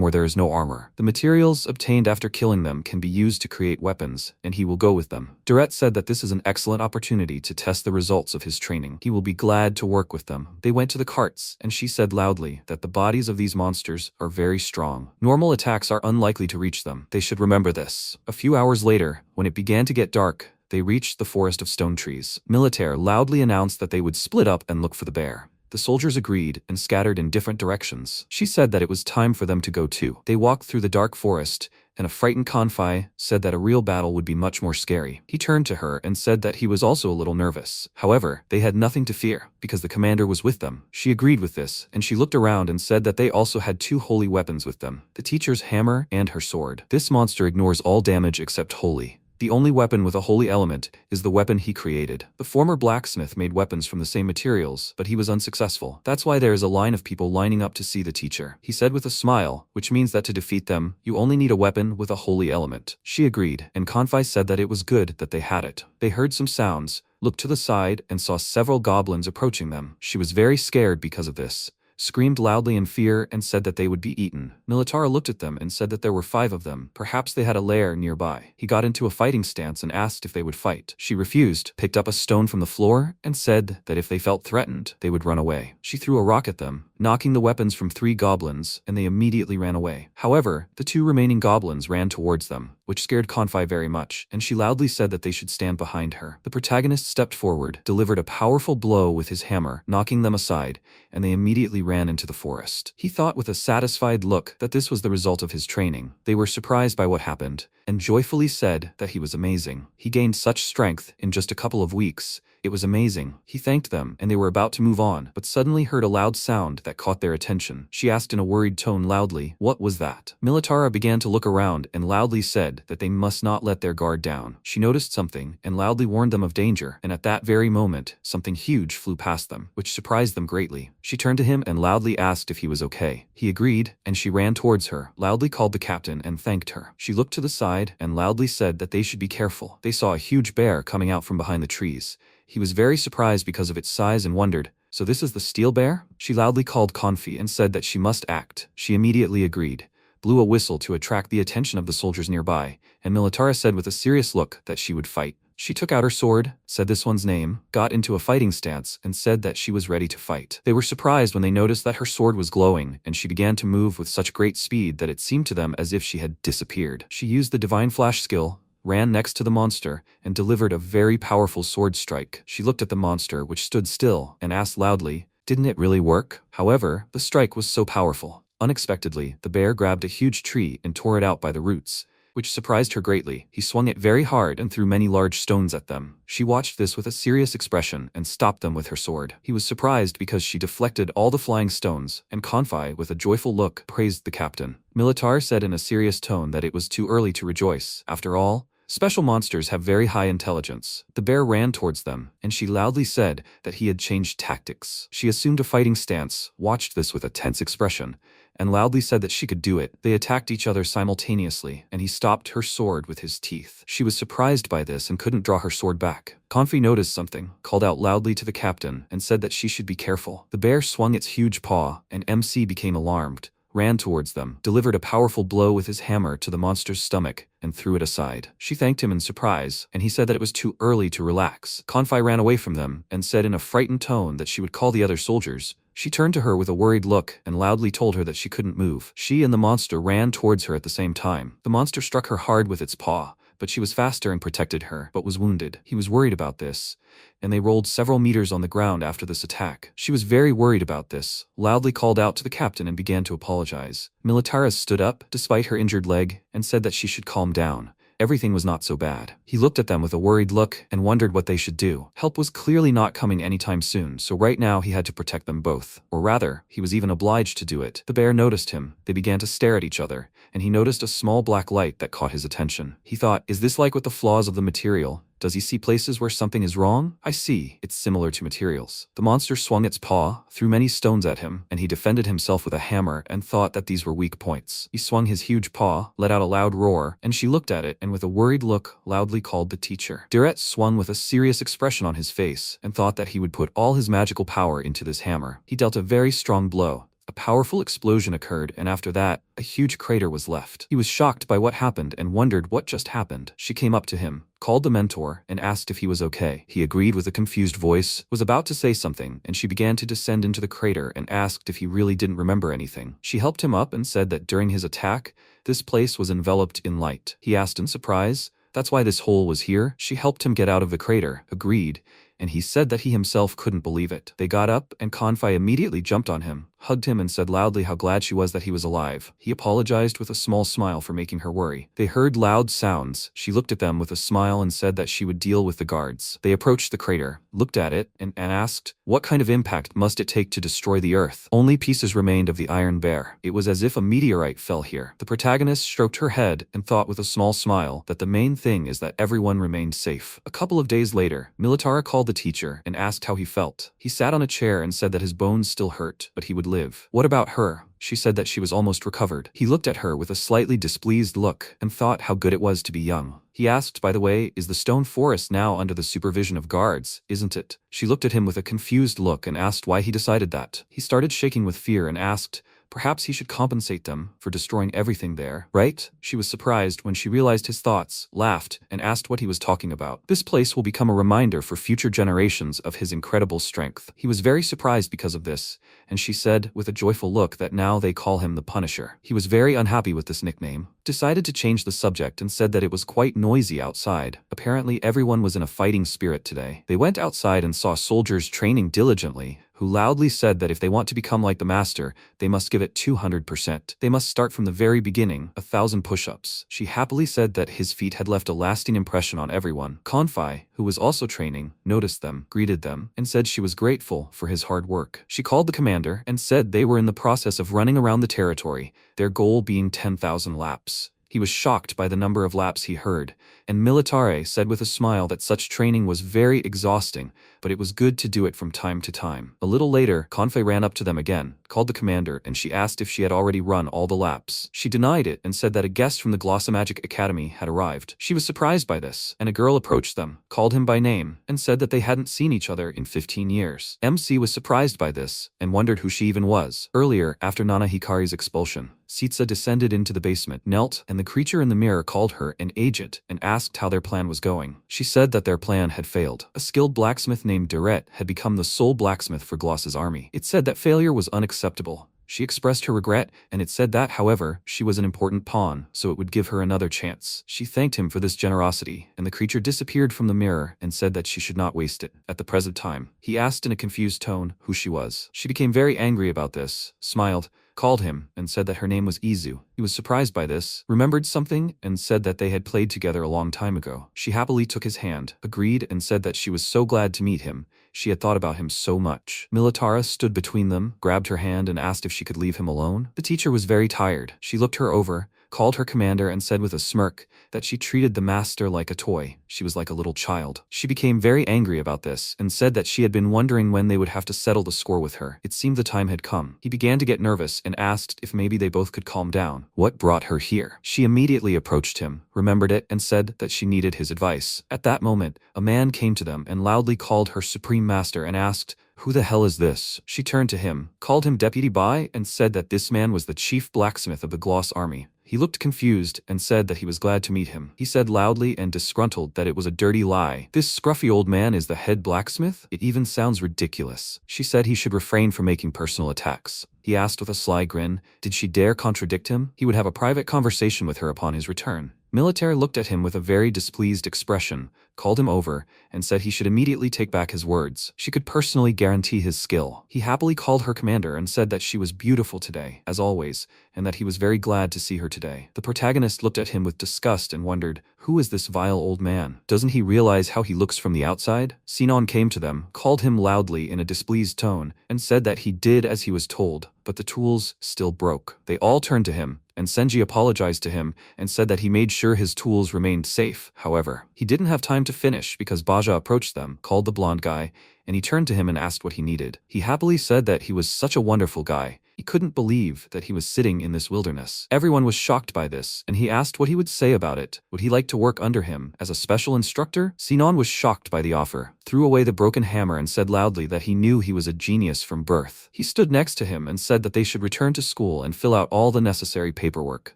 where there is no armor. The materials obtained after killing them can be used to create weapons, and he will go with them. Deepening said that this is an excellent opportunity to test the results of his training. He will be glad to work with them. They went to the carts, and she said loudly that the bodies of these monsters are very strong. Normal attacks are unlikely to reach them. They should remember this. A few hours later, when it began to get dark, they reached the forest of stone trees. Militar loudly announced that they would split up and look for the bear. The soldiers agreed and scattered in different directions. She said that it was time for them to go too. They walked through the dark forest, and a frightened Konfi said that a real battle would be much more scary. He turned to her and said that he was also a little nervous. However, they had nothing to fear, because the commander was with them. She agreed with this, and she looked around and said that they also had 2 holy weapons with them, the teacher's hammer and her sword. This monster ignores all damage except holy. The only weapon with a holy element is the weapon he created. The former blacksmith made weapons from the same materials, but he was unsuccessful. That's why there is a line of people lining up to see the teacher. He said with a smile, which means that to defeat them, you only need a weapon with a holy element. She agreed, and Konfi said that it was good that they had it. They heard some sounds, looked to the side, and saw several goblins approaching them. She was very scared because of this, screamed loudly in fear, and said that they would be eaten. Militar looked at them and said that there were 5 of them. Perhaps they had a lair nearby. He got into a fighting stance and asked if they would fight. She refused, picked up a stone from the floor, and said that if they felt threatened, they would run away. She threw a rock at them, knocking the weapons from 3 goblins, and they immediately ran away. However, the 2 remaining goblins ran towards them, which scared Konfi very much, and she loudly said that they should stand behind her. The protagonist stepped forward, delivered a powerful blow with his hammer, knocking them aside, and they immediately ran into the forest. He thought with a satisfied look that this was the result of his training. They were surprised by what happened, and joyfully said that he was amazing. He gained such strength in just a couple of weeks. It was amazing. He thanked them, and they were about to move on, but suddenly heard a loud sound that caught their attention. She asked in a worried tone loudly, "What was that?" Militar began to look around and loudly said that they must not let their guard down. She noticed something and loudly warned them of danger, and at that very moment, something huge flew past them, which surprised them greatly. She turned to him and loudly asked if he was okay. He agreed, and she ran towards her, loudly called the captain and thanked her. She looked to the side and loudly said that they should be careful. They saw a huge bear coming out from behind the trees. He was very surprised because of its size and wondered, "So this is the steel bear?" She loudly called Konfi and said that she must act. She immediately agreed, blew a whistle to attract the attention of the soldiers nearby, and Militar said with a serious look that she would fight. She took out her sword, said this one's name, got into a fighting stance, and said that she was ready to fight. They were surprised when they noticed that her sword was glowing, and she began to move with such great speed that it seemed to them as if she had disappeared. She used the Divine Flash skill, ran next to the monster, and delivered a very powerful sword strike. She looked at the monster, which stood still, and asked loudly, "Didn't it really work?" However, the strike was so powerful. Unexpectedly, the bear grabbed a huge tree and tore it out by the roots, which surprised her greatly. He swung it very hard and threw many large stones at them. She watched this with a serious expression and stopped them with her sword. He was surprised because she deflected all the flying stones, and Konfi, with a joyful look, praised the captain. Militar said in a serious tone that it was too early to rejoice. After all, special monsters have very high intelligence. The bear ran towards them, and she loudly said that he had changed tactics. She assumed a fighting stance, watched this with a tense expression, and loudly said that she could do it. They attacked each other simultaneously, and he stopped her sword with his teeth. She was surprised by this and couldn't draw her sword back. Konfi noticed something, called out loudly to the captain, and said that she should be careful. The bear swung its huge paw, and MC became alarmed, ran towards them, delivered a powerful blow with his hammer to the monster's stomach, and threw it aside. She thanked him in surprise, and he said that it was too early to relax. Konfi ran away from them, and said in a frightened tone that she would call the other soldiers. She turned to her with a worried look, and loudly told her that she couldn't move. She and the monster ran towards her at the same time. The monster struck her hard with its paw, but she was faster and protected her, but was wounded. He was worried about this, and they rolled several meters on the ground after this attack. She was very worried about this, loudly called out to the captain and began to apologize. Militaris stood up, despite her injured leg, and said that she should calm down. Everything was not so bad. He looked at them with a worried look and wondered what they should do. Help was clearly not coming anytime soon, so right now he had to protect them both. Or rather, he was even obliged to do it. The bear noticed him. They began to stare at each other, and he noticed a small black light that caught his attention. He thought, is this like with the flaws of the material? Does he see places where something is wrong? I see. It's similar to materials. The monster swung its paw, threw many stones at him, and he defended himself with a hammer and thought that these were weak points. He swung his huge paw, let out a loud roar, and she looked at it and with a worried look loudly called the teacher. Duret swung with a serious expression on his face and thought that he would put all his magical power into this hammer. He dealt a very strong blow. A powerful explosion occurred, and after that, a huge crater was left. He was shocked by what happened and wondered what just happened. She came up to him, called the mentor, and asked if he was okay. He agreed with a confused voice, was about to say something, and she began to descend into the crater and asked if he really didn't remember anything. She helped him up and said that during his attack, this place was enveloped in light. He asked in surprise, "That's why this hole was here?" She helped him get out of the crater, agreed, and he said that he himself couldn't believe it. They got up, and Konfi immediately jumped on him, hugged him and said loudly how glad she was that he was alive. He apologized with a small smile for making her worry. They heard loud sounds. She looked at them with a smile and said that she would deal with the guards. They approached the crater, looked at it, and asked, what kind of impact must it take to destroy the Earth? Only pieces remained of the Iron Bear. It was as if a meteorite fell here. The protagonist stroked her head and thought with a small smile that the main thing is that everyone remained safe. A couple of days later, Militar called the teacher and asked how he felt. He sat on a chair and said that his bones still hurt, but he would live. What about her? She said that she was almost recovered. He looked at her with a slightly displeased look and thought how good it was to be young. He asked, by the way, is the stone forest now under the supervision of guards, isn't it? She looked at him with a confused look and asked why he decided that. He started shaking with fear and asked, perhaps he should compensate them for destroying everything there, right? She was surprised when she realized his thoughts, laughed, and asked what he was talking about. This place will become a reminder for future generations of his incredible strength. He was very surprised because of this, and she said with a joyful look that now they call him the Punisher. He was very unhappy with this nickname, decided to change the subject and said that it was quite noisy outside. Apparently everyone was in a fighting spirit today. They went outside and saw soldiers training diligently, who loudly said that if they want to become like the master, they must give it 200%. They must start from the very beginning, 1,000 push-ups. She happily said that his feat had left a lasting impression on everyone. Konfi, who was also training, noticed them, greeted them, and said she was grateful for his hard work. She called the commander and said they were in the process of running around the territory, their goal being 10,000 laps. He was shocked by the number of laps he heard, and Militare said with a smile that such training was very exhausting, but it was good to do it from time to time. A little later, Konfi ran up to them again, called the commander, and she asked if she had already run all the laps. She denied it and said that a guest from the Glossamagic Academy had arrived. She was surprised by this, and a girl approached them, called him by name, and said that they hadn't seen each other in 15 years. MC was surprised by this, and wondered who she even was. Earlier, after Nana Hikari's expulsion, Sitsa descended into the basement, knelt, and the creature in the mirror called her an agent and asked how their plan was going. She said that their plan had failed. A skilled blacksmith named Duret had become the sole blacksmith for Gloss's army. It said that failure was unacceptable. She expressed her regret, and it said that, however, she was an important pawn, so it would give her another chance. She thanked him for this generosity, and the creature disappeared from the mirror and said that she should not waste it. At the present time, he asked in a confused tone who she was. She became very angry about this, smiled, called him, and said that her name was Izu. He was surprised by this, remembered something, and said that they had played together a long time ago. She happily took his hand, agreed, and said that she was so glad to meet him. She had thought about him so much. Militara stood between them, grabbed her hand, and asked if she could leave him alone. The teacher was very tired. She looked her over, called her commander, and said with a smirk that she treated the master like a toy. She was like a little child. She became very angry about this and said that she had been wondering when they would have to settle the score with her. It seemed the time had come. He began to get nervous and asked if maybe they both could calm down. What brought her here? She immediately approached him, remembered it, and said that she needed his advice. At that moment, a man came to them and loudly called her Supreme Master and asked, "Who the hell is this?" She turned to him, called him Deputy Bai, and said that this man was the chief blacksmith of the Gloss army. He looked confused and said that he was glad to meet him. He said loudly and disgruntled that it was a dirty lie. This scruffy old man is the head blacksmith? It even sounds ridiculous. She said he should refrain from making personal attacks. He asked with a sly grin, did she dare contradict him? He would have a private conversation with her upon his return. Militar looked at him with a very displeased expression, called him over, and said he should immediately take back his words. She could personally guarantee his skill. He happily called her commander and said that she was beautiful today, as always, and that he was very glad to see her today. The protagonist looked at him with disgust and wondered, who is this vile old man? Doesn't he realize how he looks from the outside? Sinon came to them, called him loudly in a displeased tone, and said that he did as he was told, but the tools still broke. They all turned to him, and Senji apologized to him and said that he made sure his tools remained safe. However, he didn't have time to finish because Baja approached them, called the blonde guy, and he turned to him and asked what he needed. He happily said that he was such a wonderful guy. He couldn't believe that he was sitting in this wilderness. Everyone was shocked by this, and he asked what he would say about it. Would he like to work under him as a special instructor? Sinon was shocked by the offer, threw away the broken hammer and said loudly that he knew he was a genius from birth. He stood next to him and said that they should return to school and fill out all the necessary paperwork.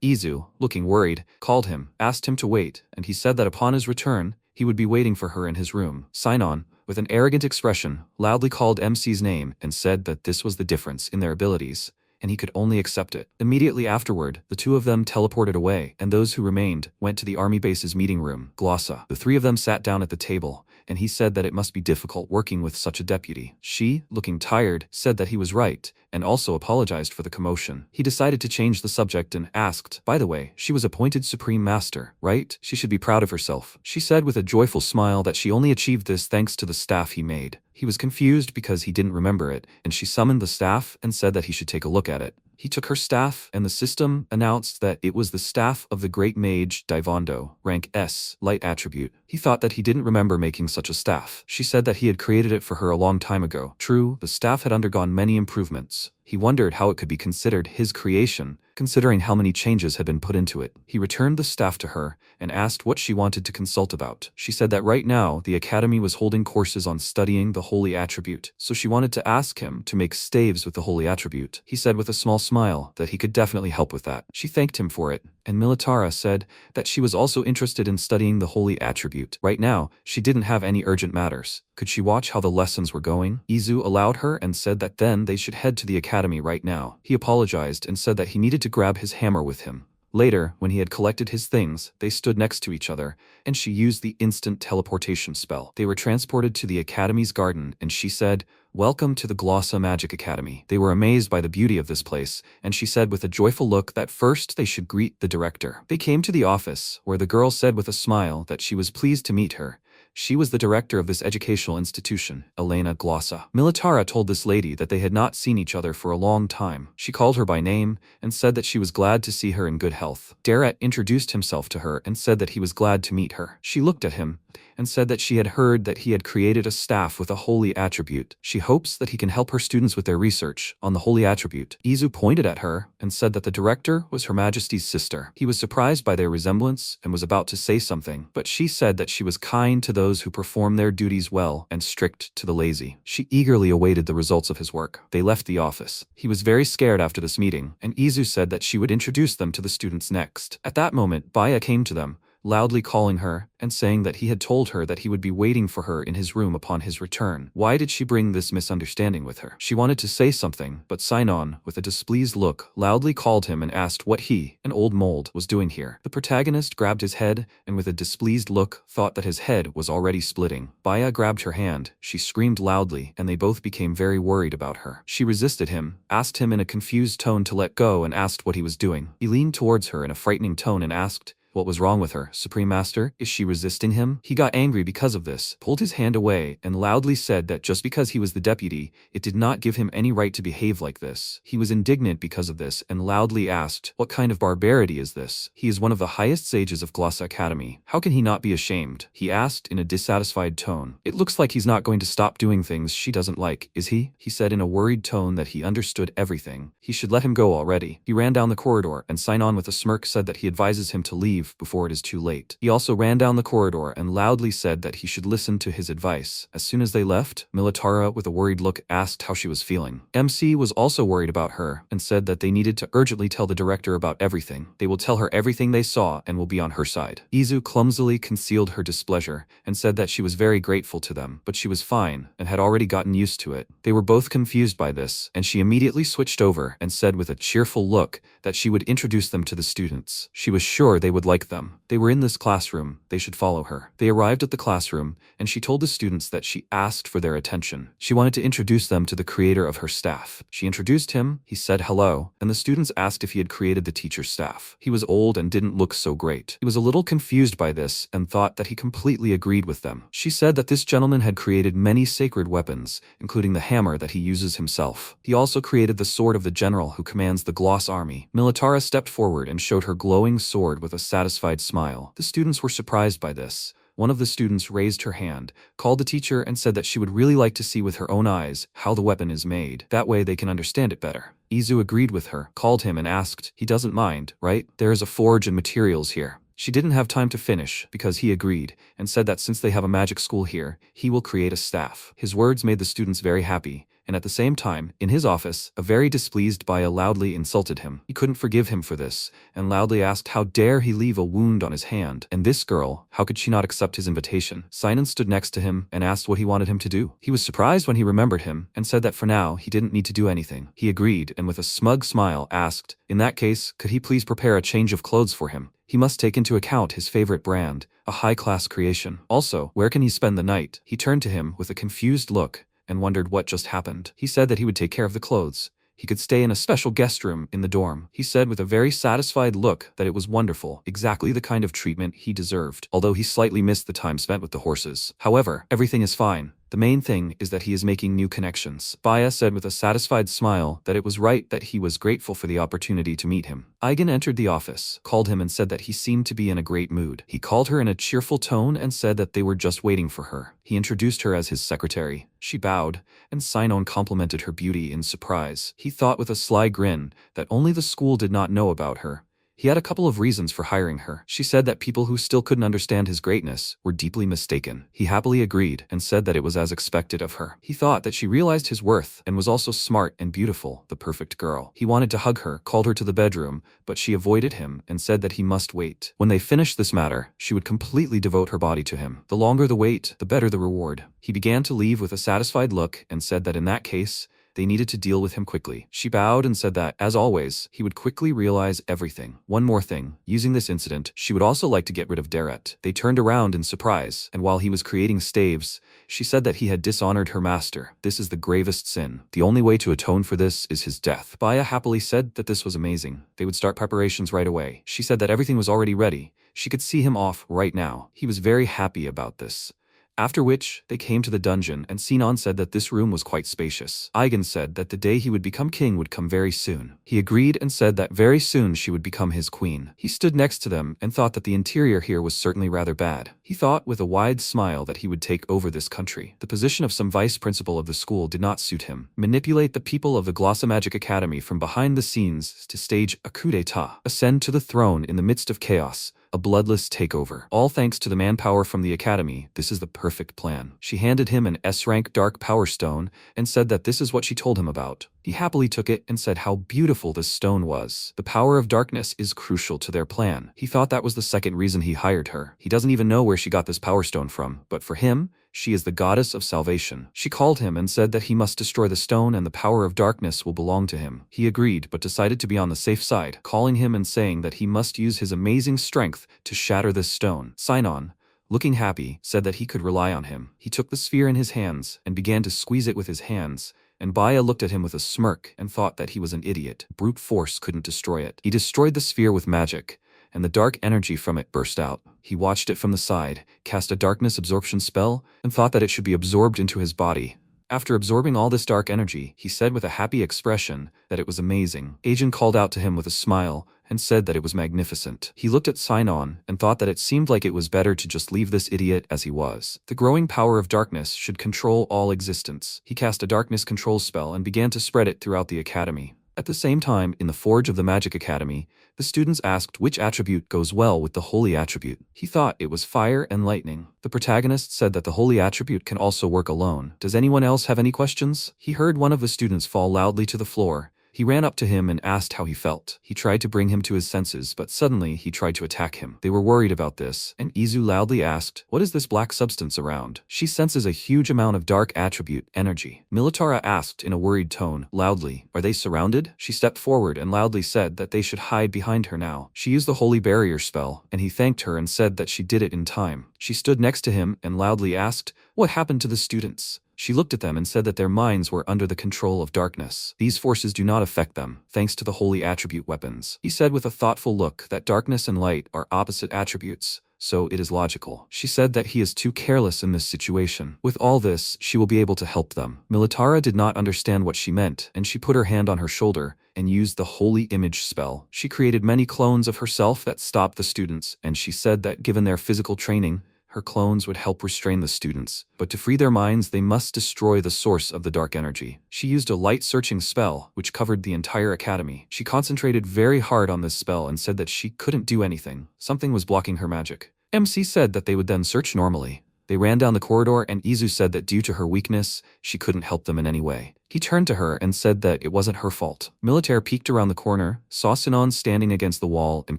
Izu, looking worried, called him, asked him to wait, and he said that upon his return, he would be waiting for her in his room. Sinon, with an arrogant expression, loudly called MC's name and said that this was the difference in their abilities, and he could only accept it. Immediately afterward, the two of them teleported away, and those who remained went to the army base's meeting room, Glossa. The three of them sat down at the table, and he said that it must be difficult working with such a deputy. She, looking tired, said that he was right, and also apologized for the commotion. He decided to change the subject and asked, by the way, she was appointed Supreme Master, right? She should be proud of herself. She said with a joyful smile that she only achieved this thanks to the staff he made. He was confused because he didn't remember it, and she summoned the staff and said that he should take a look at it. He took her staff, and the system announced that it was the staff of the great mage Divondo, rank S, light attribute. He thought that he didn't remember making such a staff. She said that he had created it for her a long time ago. True, the staff had undergone many improvements. He wondered how it could be considered his creation, considering how many changes had been put into it. He returned the staff to her and asked what she wanted to consult about. She said that right now, the academy was holding courses on studying the holy attribute, so she wanted to ask him to make staves with the holy attribute. He said with a small smile that he could definitely help with that. She thanked him for it, and Militar said that she was also interested in studying the holy attribute. Right now, she didn't have any urgent matters. Could she watch how the lessons were going? Izu allowed her and said that then they should head to the academy right now. He apologized and said that he needed to grab his hammer with him. Later, when he had collected his things, they stood next to each other, and she used the instant teleportation spell. They were transported to the academy's garden, and she said, "Welcome to the Glossa Magic Academy." They were amazed by the beauty of this place, and she said with a joyful look that first they should greet the director. They came to the office, where the girl said with a smile that she was pleased to meet her. She was the director of this educational institution, Elena Glossa. Militar told this lady that they had not seen each other for a long time. She called her by name and said that she was glad to see her in good health. Deret introduced himself to her and said that he was glad to meet her. She looked at him and said that she had heard that he had created a staff with a holy attribute. She hopes that he can help her students with their research on the holy attribute. Izu pointed at her and said that the director was Her Majesty's sister. He was surprised by their resemblance and was about to say something, but she said that she was kind to those who perform their duties well and strict to the lazy. She eagerly awaited the results of his work. They left the office. He was very scared after this meeting, and Izu said that she would introduce them to the students next. At that moment, Baya came to them, loudly calling her and saying that he had told her that he would be waiting for her in his room upon his return. Why did she bring this misunderstanding with her? She wanted to say something, but Sinon, with a displeased look, loudly called him and asked what he, an old mold, was doing here. The protagonist grabbed his head and with a displeased look thought that his head was already splitting. Baya grabbed her hand, she screamed loudly, and they both became very worried about her. She resisted him, asked him in a confused tone to let go and asked what he was doing. He leaned towards her in a frightening tone and asked, "What was wrong with her, Supreme Master? Is she resisting him?" He got angry because of this, pulled his hand away, and loudly said that just because he was the deputy, it did not give him any right to behave like this. He was indignant because of this and loudly asked, "What kind of barbarity is this? He is one of the highest sages of Glossa Academy. How can he not be ashamed?" He asked in a dissatisfied tone. "It looks like he's not going to stop doing things she doesn't like, is he?" He said in a worried tone that he understood everything. He should let him go already. He ran down the corridor, and Sinon with a smirk said that he advises him to leave before it is too late. He also ran down the corridor and loudly said that he should listen to his advice. As soon as they left, Militara with a worried look asked how she was feeling. MC was also worried about her and said that they needed to urgently tell the director about everything. They will tell her everything they saw and will be on her side. Izu clumsily concealed her displeasure and said that she was very grateful to them, but she was fine and had already gotten used to it. They were both confused by this, and she immediately switched over and said with a cheerful look that she would introduce them to the students. She was sure they would like them. They were in this classroom, they should follow her. They arrived at the classroom, and she told the students that she asked for their attention. She wanted to introduce them to the creator of her staff. She introduced him, he said hello, and the students asked if he had created the teacher's staff. He was old and didn't look so great. He was a little confused by this and thought that he completely agreed with them. She said that this gentleman had created many sacred weapons, including the hammer that he uses himself. He also created the sword of the general who commands the Gloss army. Militara stepped forward and showed her glowing sword with a satisfied smile. The students were surprised by this. One of the students raised her hand, called the teacher, and said that she would really like to see with her own eyes how the weapon is made. That way they can understand it better. Izu agreed with her, called him and asked, "He doesn't mind, right? There is a forge and materials here." She didn't have time to finish, because he agreed, and said that since they have a magic school here, he will create a staff. His words made the students very happy, and at the same time, in his office, a very displeased Baya loudly insulted him. He couldn't forgive him for this, and loudly asked how dare he leave a wound on his hand, and this girl, how could she not accept his invitation? Sinon stood next to him and asked what he wanted him to do. He was surprised when he remembered him, and said that for now he didn't need to do anything. He agreed, and with a smug smile asked, in that case, could he please prepare a change of clothes for him? He must take into account his favorite brand, a high-class creation. Also, where can he spend the night? He turned to him with a confused look and wondered what just happened. He said that he would take care of the clothes. He could stay in a special guest room in the dorm. He said with a very satisfied look that it was wonderful, exactly the kind of treatment he deserved, although he slightly missed the time spent with the horses. However, everything is fine. The main thing is that he is making new connections. Baya said with a satisfied smile that it was right that he was grateful for the opportunity to meet him. Eigen entered the office, called him and said that he seemed to be in a great mood. He called her in a cheerful tone and said that they were just waiting for her. He introduced her as his secretary. She bowed, and Sinon complimented her beauty in surprise. He thought with a sly grin that only the school did not know about her. He had a couple of reasons for hiring her. She said that people who still couldn't understand his greatness were deeply mistaken. He happily agreed and said that it was as expected of her. He thought that she realized his worth and was also smart and beautiful, the perfect girl. He wanted to hug her, called her to the bedroom, but she avoided him and said that he must wait. When they finished this matter, she would completely devote her body to him. The longer the wait, the better the reward. He began to leave with a satisfied look and said that in that case, they needed to deal with him quickly. She bowed and said that, as always, he would quickly realize everything. One more thing. Using this incident, she would also like to get rid of Deret. They turned around in surprise, and while he was creating staves, she said that he had dishonored her master. This is the gravest sin. The only way to atone for this is his death. Baya happily said that this was amazing. They would start preparations right away. She said that everything was already ready. She could see him off right now. He was very happy about this. After which, they came to the dungeon, and Sinon said that this room was quite spacious. Eigen said that the day he would become king would come very soon. He agreed and said that very soon she would become his queen. He stood next to them and thought that the interior here was certainly rather bad. He thought with a wide smile that he would take over this country. The position of some vice principal of the school did not suit him. Manipulate the people of the Glossamagic Academy from behind the scenes to stage a coup d'etat. Ascend to the throne in the midst of chaos. A bloodless takeover. All thanks to the manpower from the academy, this is the perfect plan. She handed him an S-rank dark power stone and said that this is what she told him about. He happily took it and said how beautiful this stone was. The power of darkness is crucial to their plan. He thought that was the second reason he hired her. He doesn't even know where she got this power stone from, but for him, she is the goddess of salvation. She called him and said that he must destroy the stone and the power of darkness will belong to him. He agreed but decided to be on the safe side, calling him and saying that he must use his amazing strength to shatter this stone. Sinon, looking happy, said that he could rely on him. He took the sphere in his hands and began to squeeze it with his hands, and Baya looked at him with a smirk and thought that he was an idiot. Brute force couldn't destroy it. He destroyed the sphere with magic, and the dark energy from it burst out. He watched it from the side, cast a darkness absorption spell, and thought that it should be absorbed into his body. After absorbing all this dark energy, he said with a happy expression that it was amazing. Agent called out to him with a smile and said that it was magnificent. He looked at Sinon and thought that it seemed like it was better to just leave this idiot as he was. The growing power of darkness should control all existence. He cast a darkness control spell and began to spread it throughout the academy. At the same time, in the Forge of the Magic Academy, the students asked which attribute goes well with the holy attribute. He thought it was fire and lightning. The protagonist said that the holy attribute can also work alone. Does anyone else have any questions? He heard one of the students fall loudly to the floor. He ran up to him and asked how he felt. He tried to bring him to his senses, but suddenly he tried to attack him. They were worried about this, and Izu loudly asked, "What is this black substance around?" She senses a huge amount of dark attribute, energy. Militar asked in a worried tone, loudly, "Are they surrounded?" She stepped forward and loudly said that they should hide behind her now. She used the holy barrier spell, and he thanked her and said that she did it in time. She stood next to him and loudly asked, "What happened to the students?" She looked at them and said that their minds were under the control of darkness. These forces do not affect them, thanks to the holy attribute weapons. He said with a thoughtful look that darkness and light are opposite attributes, so it is logical. She said that he is too careless in this situation. With all this, she will be able to help them. Militar did not understand what she meant, and she put her hand on her shoulder and used the holy image spell. She created many clones of herself that stopped the students, and she said that given their physical training, her clones would help restrain the students, but to free their minds they must destroy the source of the dark energy. She used a light-searching spell, which covered the entire academy. She concentrated very hard on this spell and said that she couldn't do anything. Something was blocking her magic. MC said that they would then search normally. They ran down the corridor and Izu said that due to her weakness, she couldn't help them in any way. He turned to her and said that it wasn't her fault. Militar peeked around the corner, saw Sinon standing against the wall and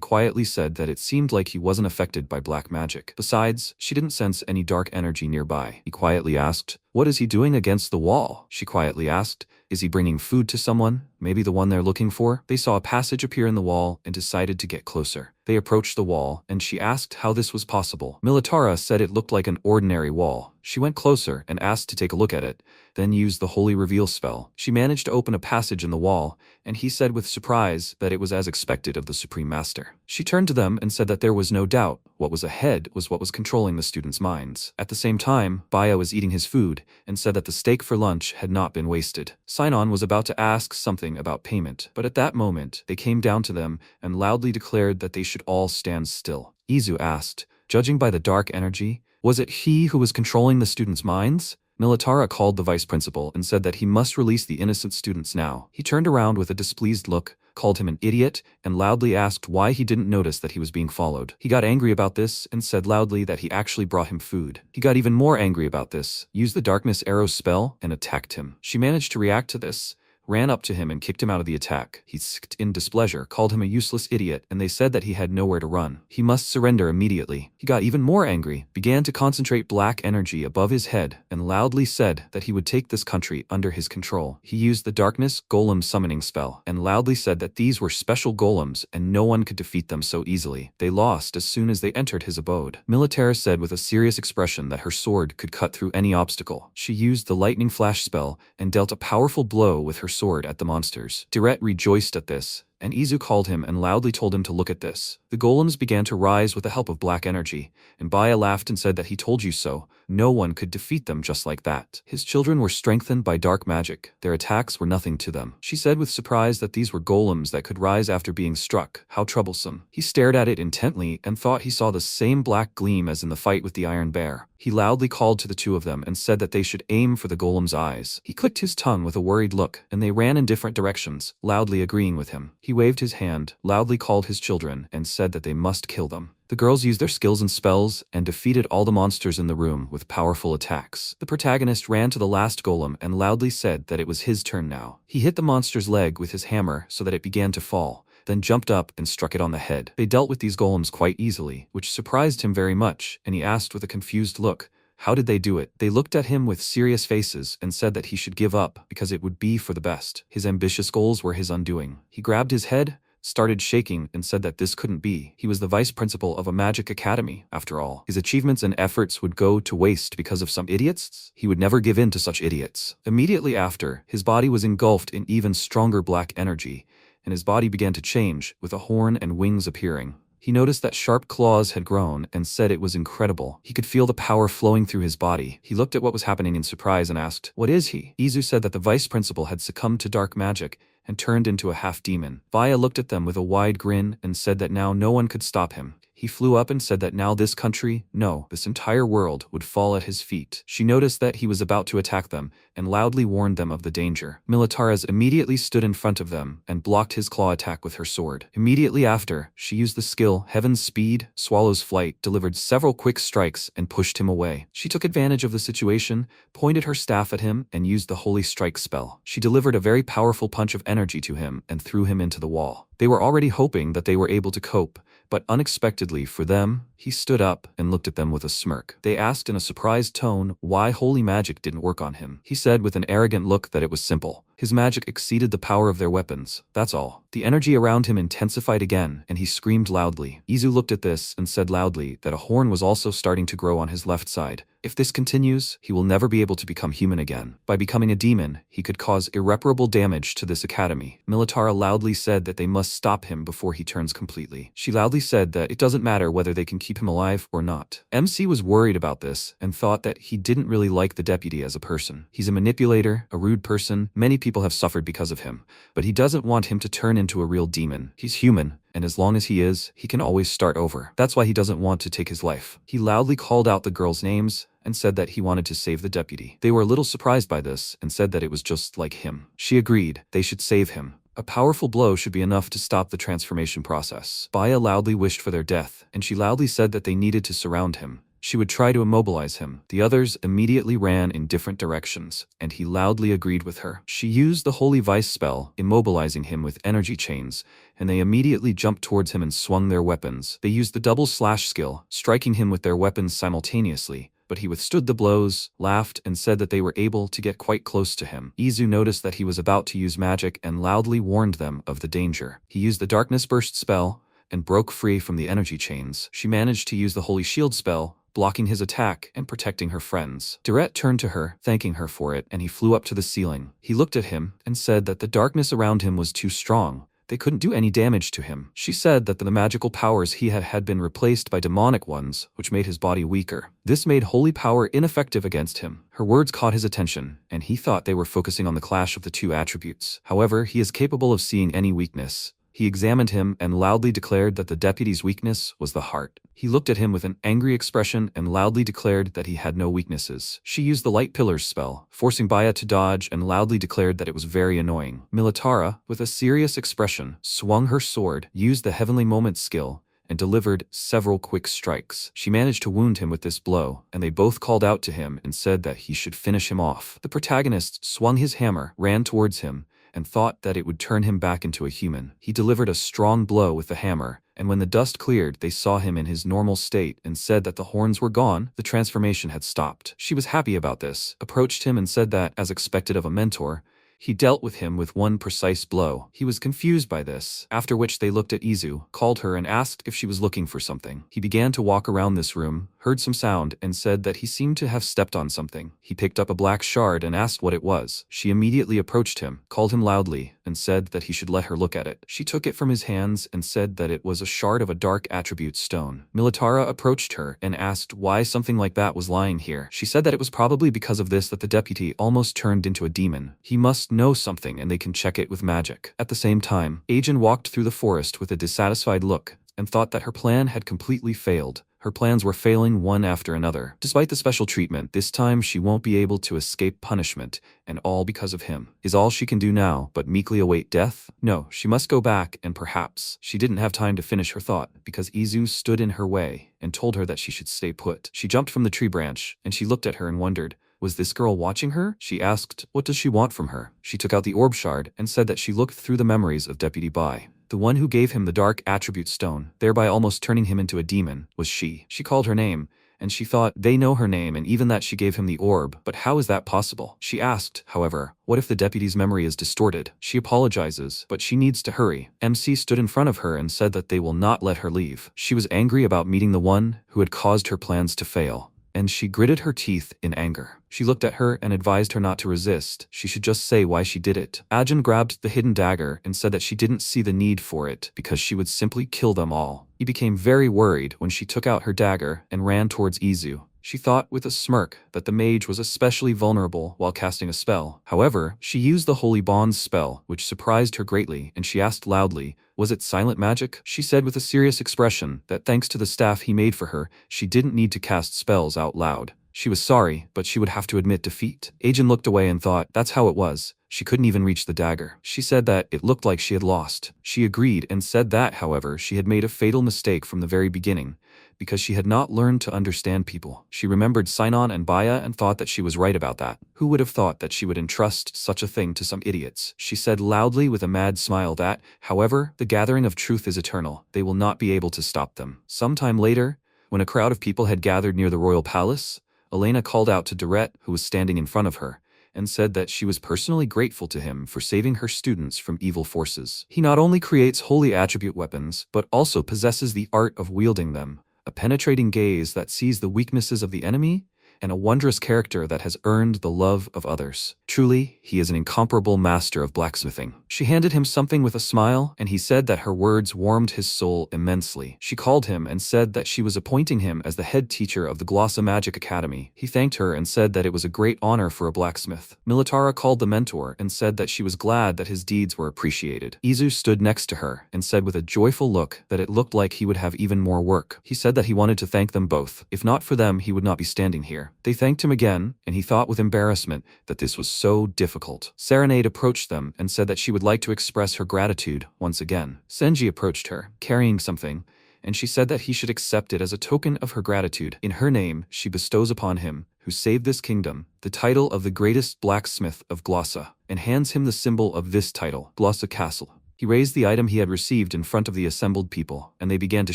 quietly said that it seemed like he wasn't affected by black magic. Besides, she didn't sense any dark energy nearby. He quietly asked, "What is he doing against the wall?" She quietly asked, "Is he bringing food to someone? Maybe the one they're looking for?" They saw a passage appear in the wall and decided to get closer. They approached the wall, and she asked how this was possible. Militara said it looked like an ordinary wall. She went closer and asked to take a look at it, then used the Holy Reveal spell. She managed to open a passage in the wall, and he said with surprise that it was as expected of the Supreme Master. She turned to them and said that there was no doubt what was ahead was what was controlling the students' minds. At the same time, Baya was eating his food and said that the steak for lunch had not been wasted. Sinon was about to ask something about payment, but at that moment, they came down to them and loudly declared that they should all stand still. Izu asked, "Judging by the dark energy, was it he who was controlling the students' minds?" Militara called the vice principal and said that he must release the innocent students now. He turned around with a displeased look, called him an idiot, and loudly asked why he didn't notice that he was being followed. He got angry about this and said loudly that he actually brought him food. He got even more angry about this, used the darkness arrow spell, and attacked him. She managed to react to this, ran up to him and kicked him out of the attack. He sked in displeasure, called him a useless idiot, and they said that he had nowhere to run. He must surrender immediately. He got even more angry, began to concentrate black energy above his head, and loudly said that he would take this country under his control. He used the darkness golem summoning spell, and loudly said that these were special golems and no one could defeat them so easily. They lost as soon as they entered his abode. Militar said with a serious expression that her sword could cut through any obstacle. She used the lightning flash spell and dealt a powerful blow with her sword at the monsters. Diret rejoiced at this, and Izu called him and loudly told him to look at this. The golems began to rise with the help of black energy, and Baya laughed and said that he told you so. No one could defeat them just like that. His children were strengthened by dark magic. Their attacks were nothing to them. She said with surprise that these were golems that could rise after being struck. How troublesome. He stared at it intently and thought he saw the same black gleam as in the fight with the Iron Bear. He loudly called to the two of them and said that they should aim for the golem's eyes. He clicked his tongue with a worried look, and they ran in different directions, loudly agreeing with him. He waved his hand, loudly called his children, and said that they must kill them. The girls used their skills and spells and defeated all the monsters in the room with powerful attacks. The protagonist ran to the last golem and loudly said that it was his turn now. He hit the monster's leg with his hammer so that it began to fall, then jumped up and struck it on the head. They dealt with these golems quite easily, which surprised him very much, and he asked with a confused look, how did they do it? They looked at him with serious faces and said that he should give up because it would be for the best. His ambitious goals were his undoing. He grabbed his head, started shaking, and said that this couldn't be. He was the vice principal of a magic academy, after all. His achievements and efforts would go to waste because of some idiots? He would never give in to such idiots. Immediately after, his body was engulfed in even stronger black energy, and his body began to change, with a horn and wings appearing. He noticed that sharp claws had grown and said it was incredible. He could feel the power flowing through his body. He looked at what was happening in surprise and asked, "What is he?" Izu said that the vice principal had succumbed to dark magic and turned into a half-demon. Baya looked at them with a wide grin and said that now no one could stop him. He flew up and said that now this country, no, this entire world, would fall at his feet. She noticed that he was about to attack them and loudly warned them of the danger. Militares immediately stood in front of them and blocked his claw attack with her sword. Immediately after, she used the skill Heaven's Speed, Swallow's Flight, delivered several quick strikes and pushed him away. She took advantage of the situation, pointed her staff at him, and used the Holy Strike spell. She delivered a very powerful punch of energy to him and threw him into the wall. They were already hoping that they were able to cope, but unexpectedly for them, he stood up and looked at them with a smirk. They asked in a surprised tone why holy magic didn't work on him. He said with an arrogant look that it was simple. His magic exceeded the power of their weapons, that's all. The energy around him intensified again, and he screamed loudly. Izu looked at this and said loudly that a horn was also starting to grow on his left side. If this continues, he will never be able to become human again. By becoming a demon, he could cause irreparable damage to this academy. Militara loudly said that they must stop him before he turns completely. She loudly said that it doesn't matter whether they can keep him alive or not. MC was worried about this and thought that he didn't really like the deputy as a person. He's a manipulator, a rude person. Many people have suffered because of him, but he doesn't want him to turn into a real demon. He's human, and as long as he is, he can always start over. That's why he doesn't want to take his life. He loudly called out the girls' names and said that he wanted to save the deputy. They were a little surprised by this and said that it was just like him. She agreed they should save him. A powerful blow should be enough to stop the transformation process. Baya loudly wished for their death, and she loudly said that they needed to surround him, she would try to immobilize him. The others immediately ran in different directions, and he loudly agreed with her. She used the Holy Vice spell, immobilizing him with energy chains, and they immediately jumped towards him and swung their weapons. They used the double slash skill, striking him with their weapons simultaneously, but he withstood the blows, laughed, and said that they were able to get quite close to him. Izu noticed that he was about to use magic and loudly warned them of the danger. He used the Darkness Burst spell and broke free from the energy chains. She managed to use the Holy Shield spell, blocking his attack and protecting her friends. Durette turned to her, thanking her for it, and he flew up to the ceiling. He looked at him and said that the darkness around him was too strong. They couldn't do any damage to him. She said that the magical powers he had been replaced by demonic ones, which made his body weaker. This made holy power ineffective against him. Her words caught his attention, and he thought they were focusing on the clash of the two attributes. However, he is capable of seeing any weakness. He examined him and loudly declared that the deputy's weakness was the heart. He looked at him with an angry expression and loudly declared that he had no weaknesses. She used the Light Pillars spell, forcing Baya to dodge, and loudly declared that it was very annoying. Militar, with a serious expression, swung her sword, used the Heavenly Moment skill, and delivered several quick strikes. She managed to wound him with this blow, and they both called out to him and said that he should finish him off. The protagonist swung his hammer, ran towards him, and thought that it would turn him back into a human. He delivered a strong blow with the hammer, and when the dust cleared, they saw him in his normal state and said that the horns were gone, the transformation had stopped. She was happy about this, approached him and said that, as expected of a mentor, he dealt with him with one precise blow. He was confused by this, after which they looked at Izu, called her and asked if she was looking for something. He began to walk around this room, heard some sound, and said that he seemed to have stepped on something. He picked up a black shard and asked what it was. She immediately approached him, called him loudly, and said that he should let her look at it. She took it from his hands and said that it was a shard of a dark attribute stone. Militara approached her and asked why something like that was lying here. She said that it was probably because of this that the deputy almost turned into a demon. He must know something and they can check it with magic. At the same time, Ajin walked through the forest with a dissatisfied look and thought that her plan had completely failed. Her plans were failing one after another. Despite the special treatment, this time she won't be able to escape punishment, and all because of him. Is all she can do now but meekly await death? No, she must go back, and perhaps. She didn't have time to finish her thought, because Izu stood in her way and told her that she should stay put. She jumped from the tree branch, and she looked at her and wondered, was this girl watching her? She asked, what does she want from her? She took out the orb shard and said that she looked through the memories of Deputy Bai. The one who gave him the dark attribute stone, thereby almost turning him into a demon, was she. She called her name, and she thought they know her name and even that she gave him the orb, but how is that possible? She asked, however, what if the deputy's memory is distorted? She apologizes, but she needs to hurry. MC stood in front of her and said that they will not let her leave. She was angry about meeting the one who had caused her plans to fail, and she gritted her teeth in anger. She looked at her and advised her not to resist. She should just say why she did it. Ajin grabbed the hidden dagger and said that she didn't see the need for it because she would simply kill them all. He became very worried when she took out her dagger and ran towards Izu. She thought with a smirk that the mage was especially vulnerable while casting a spell. However, she used the Holy Bonds spell, which surprised her greatly, and she asked loudly, was it silent magic? She said with a serious expression that thanks to the staff he made for her, she didn't need to cast spells out loud. She was sorry, but she would have to admit defeat. Ajin looked away and thought, that's how it was. She couldn't even reach the dagger. She said that it looked like she had lost. She agreed and said that, however, she had made a fatal mistake from the very beginning, because she had not learned to understand people. She remembered Sinon and Baya and thought that she was right about that. Who would have thought that she would entrust such a thing to some idiots? She said loudly with a mad smile that, however, the gathering of truth is eternal. They will not be able to stop them. Sometime later, when a crowd of people had gathered near the royal palace, Elena called out to Durette, who was standing in front of her, and said that she was personally grateful to him for saving her students from evil forces. He not only creates holy attribute weapons, but also possesses the art of wielding them, a penetrating gaze that sees the weaknesses of the enemy, and a wondrous character that has earned the love of others. Truly, he is an incomparable master of blacksmithing. She handed him something with a smile, and he said that her words warmed his soul immensely. She called him and said that she was appointing him as the head teacher of the Glossa Magic Academy. He thanked her and said that it was a great honor for a blacksmith. Militara called the mentor and said that she was glad that his deeds were appreciated. Izu stood next to her and said with a joyful look that it looked like he would have even more work. He said that he wanted to thank them both. If not for them, he would not be standing here. They thanked him again, and he thought with embarrassment that this was so difficult. Serenade approached them and said that she would like to express her gratitude once again. Senji approached her, carrying something, and she said that he should accept it as a token of her gratitude. In her name, she bestows upon him, who saved this kingdom, the title of the greatest blacksmith of Glossa, and hands him the symbol of this title, Glossa Castle. He raised the item he had received in front of the assembled people, and they began to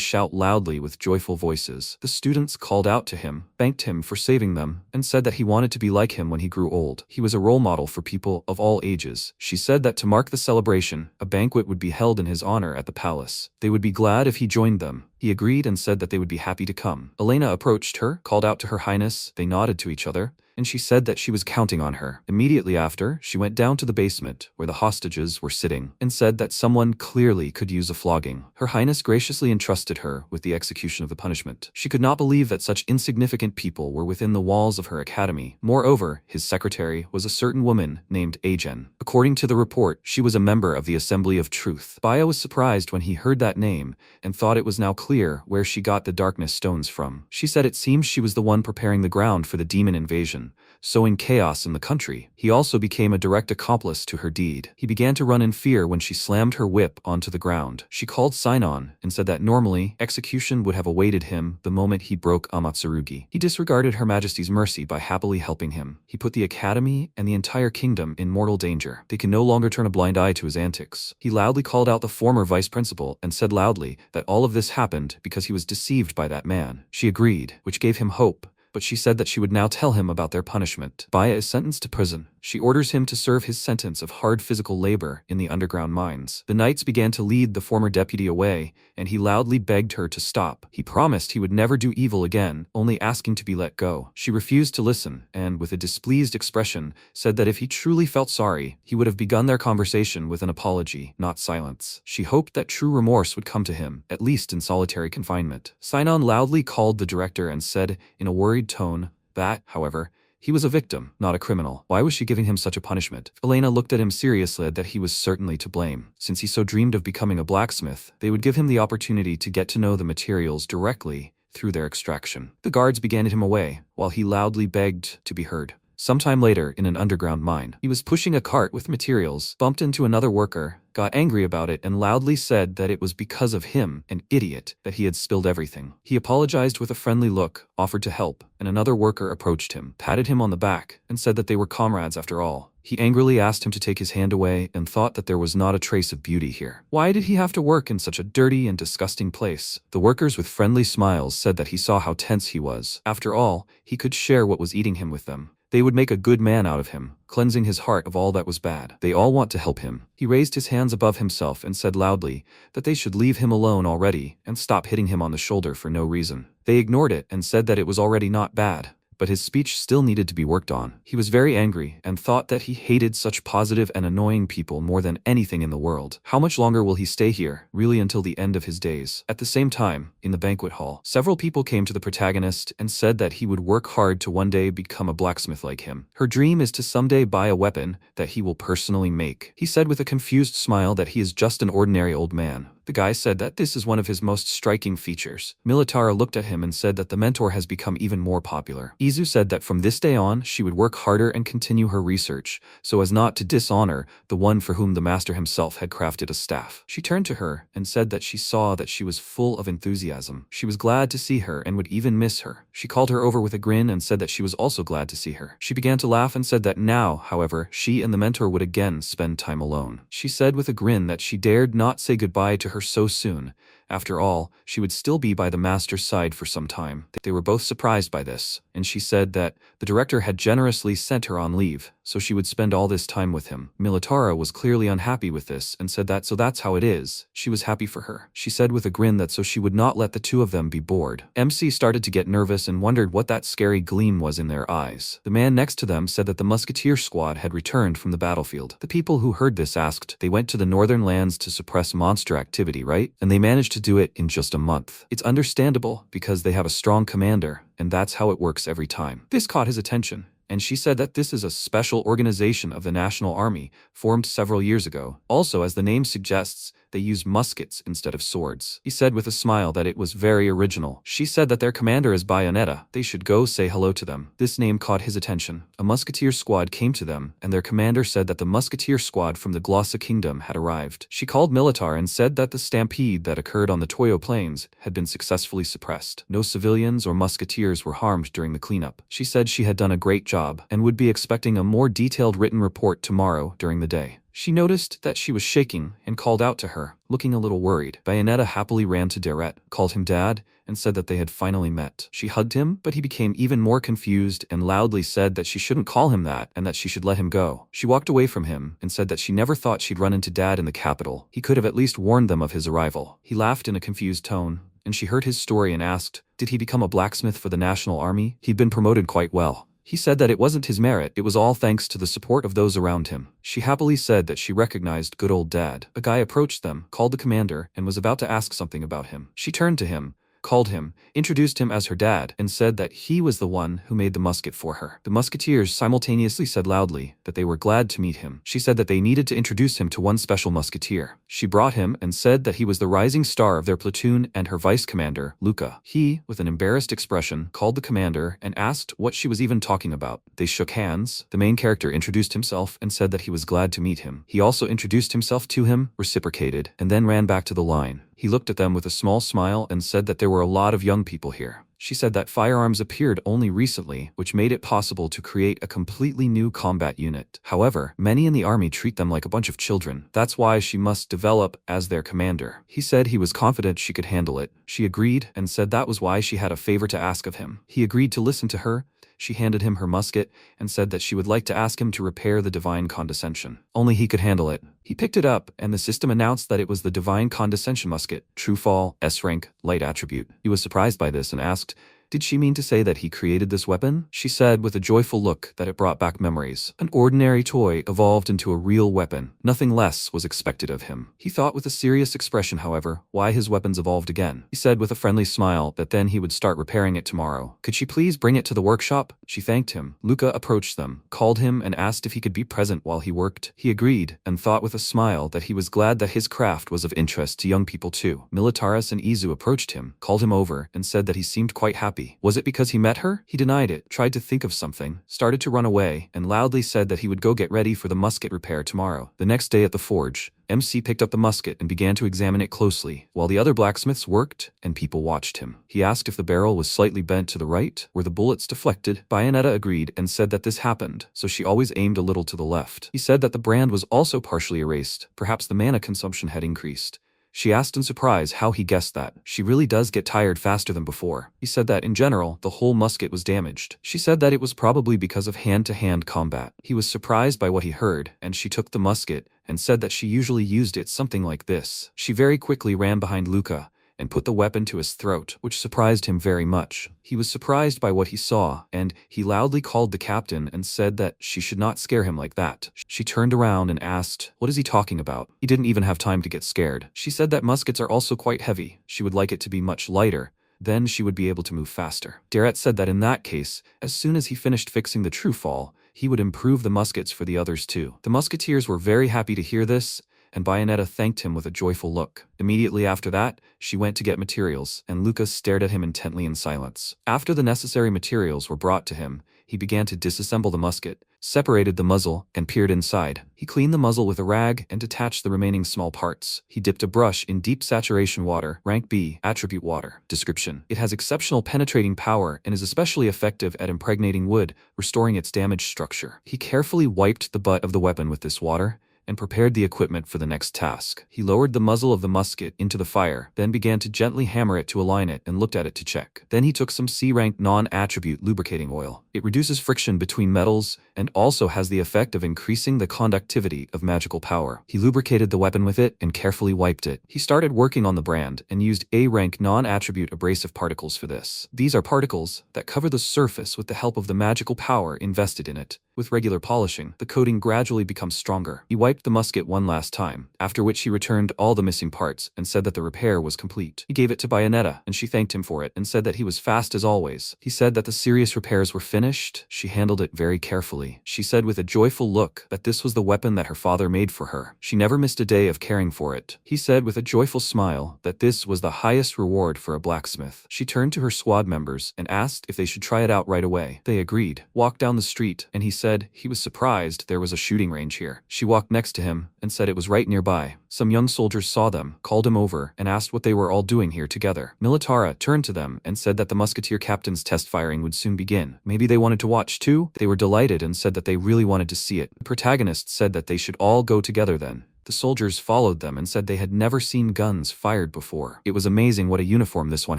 shout loudly with joyful voices. The students called out to him, thanked him for saving them, and said that he wanted to be like him when he grew old. He was a role model for people of all ages. She said that to mark the celebration, a banquet would be held in his honor at the palace. They would be glad if he joined them. He agreed and said that they would be happy to come. Elena approached her, called out to her highness, they nodded to each other, and she said that she was counting on her. Immediately after, she went down to the basement, where the hostages were sitting, and said that someone clearly could use a flogging. Her highness graciously entrusted her with the execution of the punishment. She could not believe that such insignificant people were within the walls of her academy. Moreover, his secretary was a certain woman named Agen. According to the report, she was a member of the Assembly of Truth. Baya was surprised when he heard that name, and thought it was now clear where she got the darkness stones from. She said it seems she was the one preparing the ground for the demon invasion, sowing chaos in the country. He also became a direct accomplice to her deed. He began to run in fear when she slammed her whip onto the ground. She called Sinon and said that normally, execution would have awaited him the moment he broke Amatsurugi. He disregarded Her Majesty's mercy by happily helping him. He put the academy and the entire kingdom in mortal danger. They can no longer turn a blind eye to his antics. He loudly called out the former vice principal and said loudly that all of this happened because he was deceived by that man. She agreed, which gave him hope, but she said that she would now tell him about their punishment. Baya is sentenced to prison. She orders him to serve his sentence of hard physical labor in the underground mines. The knights began to lead the former deputy away, and he loudly begged her to stop. He promised he would never do evil again, only asking to be let go. She refused to listen, and with a displeased expression, said that if he truly felt sorry, he would have begun their conversation with an apology, not silence. She hoped that true remorse would come to him, at least in solitary confinement. Sinon loudly called the director and said, in a worried tone, that, however, he was a victim, not a criminal. Why was she giving him such a punishment? Elena looked at him seriously that he was certainly to blame. Since he so dreamed of becoming a blacksmith, they would give him the opportunity to get to know the materials directly through their extraction. The guards began him away, while he loudly begged to be heard. Sometime later, in an underground mine, he was pushing a cart with materials, bumped into another worker, got angry about it, and loudly said that it was because of him, an idiot, that he had spilled everything. He apologized with a friendly look, offered to help, and another worker approached him, patted him on the back, and said that they were comrades after all. He angrily asked him to take his hand away and thought that there was not a trace of beauty here. Why did he have to work in such a dirty and disgusting place? The workers with friendly smiles said that he saw how tense he was. After all, he could share what was eating him with them. They would make a good man out of him, cleansing his heart of all that was bad. They all want to help him. He raised his hands above himself and said loudly that they should leave him alone already and stop hitting him on the shoulder for no reason. They ignored it and said that it was already not bad, but his speech still needed to be worked on. He was very angry and thought that he hated such positive and annoying people more than anything in the world. How much longer will he stay here, really until the end of his days? At the same time, in the banquet hall, several people came to the protagonist and said that he would work hard to one day become a blacksmith like him. Her dream is to someday buy a weapon that he will personally make. He said with a confused smile that he is just an ordinary old man. The guy said that this is one of his most striking features. Militar looked at him and said that the mentor has become even more popular. Izu said that from this day on, she would work harder and continue her research, so as not to dishonor the one for whom the master himself had crafted a staff. She turned to her and said that she saw that she was full of enthusiasm. She was glad to see her and would even miss her. She called her over with a grin and said that she was also glad to see her. She began to laugh and said that now, however, she and the mentor would again spend time alone. She said with a grin that she dared not say goodbye to her so soon. After all, she would still be by the master's side for some time. They were both surprised by this, and she said that the director had generously sent her on leave, so she would spend all this time with him. Militara was clearly unhappy with this and said that so that's how it is. She was happy for her. She said with a grin that so she would not let the two of them be bored. MC started to get nervous and wondered what that scary gleam was in their eyes. The man next to them said that the musketeer squad had returned from the battlefield. The people who heard this asked, they went to the northern lands to suppress monster activity, right? And they managed to do it in just a month. It's understandable because they have a strong commander, and that's how it works every time. This caught his attention, and she said that this is a special organization of the National Army, formed several years ago. Also, as the name suggests, they used muskets instead of swords. He said with a smile that it was very original. She said that their commander is Bayonetta. They should go say hello to them. This name caught his attention. A musketeer squad came to them, and their commander said that the musketeer squad from the Glossa Kingdom had arrived. She called Militar and said that the stampede that occurred on the Toyo Plains had been successfully suppressed. No civilians or musketeers were harmed during the cleanup. She said she had done a great job and would be expecting a more detailed written report tomorrow during the day. She noticed that she was shaking and called out to her, looking a little worried. Bayonetta happily ran to Deret, called him Dad, and said that they had finally met. She hugged him, but he became even more confused and loudly said that she shouldn't call him that and that she should let him go. She walked away from him and said that she never thought she'd run into Dad in the capital. He could have at least warned them of his arrival. He laughed in a confused tone, and she heard his story and asked, did he become a blacksmith for the National Army? He'd been promoted quite well. He said that it wasn't his merit, it was all thanks to the support of those around him. She happily said that she recognized good old Dad. A guy approached them, called the commander, and was about to ask something about him. She turned to him, called him, introduced him as her dad, and said that he was the one who made the musket for her. The musketeers simultaneously said loudly that they were glad to meet him. She said that they needed to introduce him to one special musketeer. She brought him and said that he was the rising star of their platoon and her vice commander, Luca. He, with an embarrassed expression, called the commander and asked what she was even talking about. They shook hands. The main character introduced himself and said that he was glad to meet him. He also introduced himself to him, reciprocated, and then ran back to the line. He looked at them with a small smile and said that there were a lot of young people here. She said that firearms appeared only recently, which made it possible to create a completely new combat unit. However, many in the army treat them like a bunch of children. That's why she must develop as their commander. He said he was confident she could handle it. She agreed and said that was why she had a favor to ask of him. He agreed to listen to her. She handed him her musket and said that she would like to ask him to repair the Divine Condescension. Only he could handle it. He picked it up, and the system announced that it was the Divine Condescension musket, true fall, S rank, light attribute. He was surprised by this and asked, did she mean to say that he created this weapon? She said with a joyful look that it brought back memories. An ordinary toy evolved into a real weapon. Nothing less was expected of him. He thought with a serious expression, however, why his weapons evolved again. He said with a friendly smile that then he would start repairing it tomorrow. Could she please bring it to the workshop? She thanked him. Luca approached them, called him and asked if he could be present while he worked. He agreed and thought with a smile that he was glad that his craft was of interest to young people too. Militaris and Izu approached him, called him over, and said that he seemed quite happy. Was it because he met her? He denied it, tried to think of something, started to run away, and loudly said that he would go get ready for the musket repair tomorrow. The next day at the forge, MC picked up the musket and began to examine it closely, while the other blacksmiths worked and people watched him. He asked if the barrel was slightly bent to the right, were the bullets deflected. Bayonetta agreed and said that this happened, so she always aimed a little to the left. He said that the brand was also partially erased, perhaps the mana consumption had increased. She asked in surprise how he guessed that. She really does get tired faster than before. He said that in general, the whole musket was damaged. She said that it was probably because of hand-to-hand combat. He was surprised by what he heard, and she took the musket and said that she usually used it something like this. She very quickly ran behind Luca and put the weapon to his throat, which surprised him very much. He was surprised by what he saw, and he loudly called the captain and said that she should not scare him like that. She turned around and asked, what is he talking about? He didn't even have time to get scared. She said that muskets are also quite heavy. She would like it to be much lighter. Then she would be able to move faster. Deret said that in that case, as soon as he finished fixing the true fall, he would improve the muskets for the others too. The musketeers were very happy to hear this, and Bayonetta thanked him with a joyful look. Immediately after that, she went to get materials, and Lucas stared at him intently in silence. After the necessary materials were brought to him, he began to disassemble the musket, separated the muzzle, and peered inside. He cleaned the muzzle with a rag and detached the remaining small parts. He dipped a brush in deep saturation water, rank B, attribute water. Description: it has exceptional penetrating power and is especially effective at impregnating wood, restoring its damaged structure. He carefully wiped the butt of the weapon with this water, and prepared the equipment for the next task. He lowered the muzzle of the musket into the fire, then began to gently hammer it to align it and looked at it to check. Then he took some C-rank non-attribute lubricating oil. It reduces friction between metals and also has the effect of increasing the conductivity of magical power. He lubricated the weapon with it and carefully wiped it. He started working on the brand and used A-rank non-attribute abrasive particles for this. These are particles that cover the surface with the help of the magical power invested in it. With regular polishing, the coating gradually becomes stronger. He wiped checked the musket one last time, after which he returned all the missing parts and said that the repair was complete. He gave it to Bayonetta, and she thanked him for it and said that he was fast as always. He said that the serious repairs were finished. She handled it very carefully. She said with a joyful look that this was the weapon that her father made for her. She never missed a day of caring for it. He said with a joyful smile that this was the highest reward for a blacksmith. She turned to her squad members and asked if they should try it out right away. They agreed. Walked down the street, and he said he was surprised there was a shooting range here. She walked next to him and said it was right nearby. Some young soldiers saw them, called him over, and asked what they were all doing here together. Militar turned to them and said that the musketeer captain's test firing would soon begin. Maybe they wanted to watch too? They were delighted and said that they really wanted to see it. The protagonist said that they should all go together then. The soldiers followed them and said they had never seen guns fired before. It was amazing what a uniform this one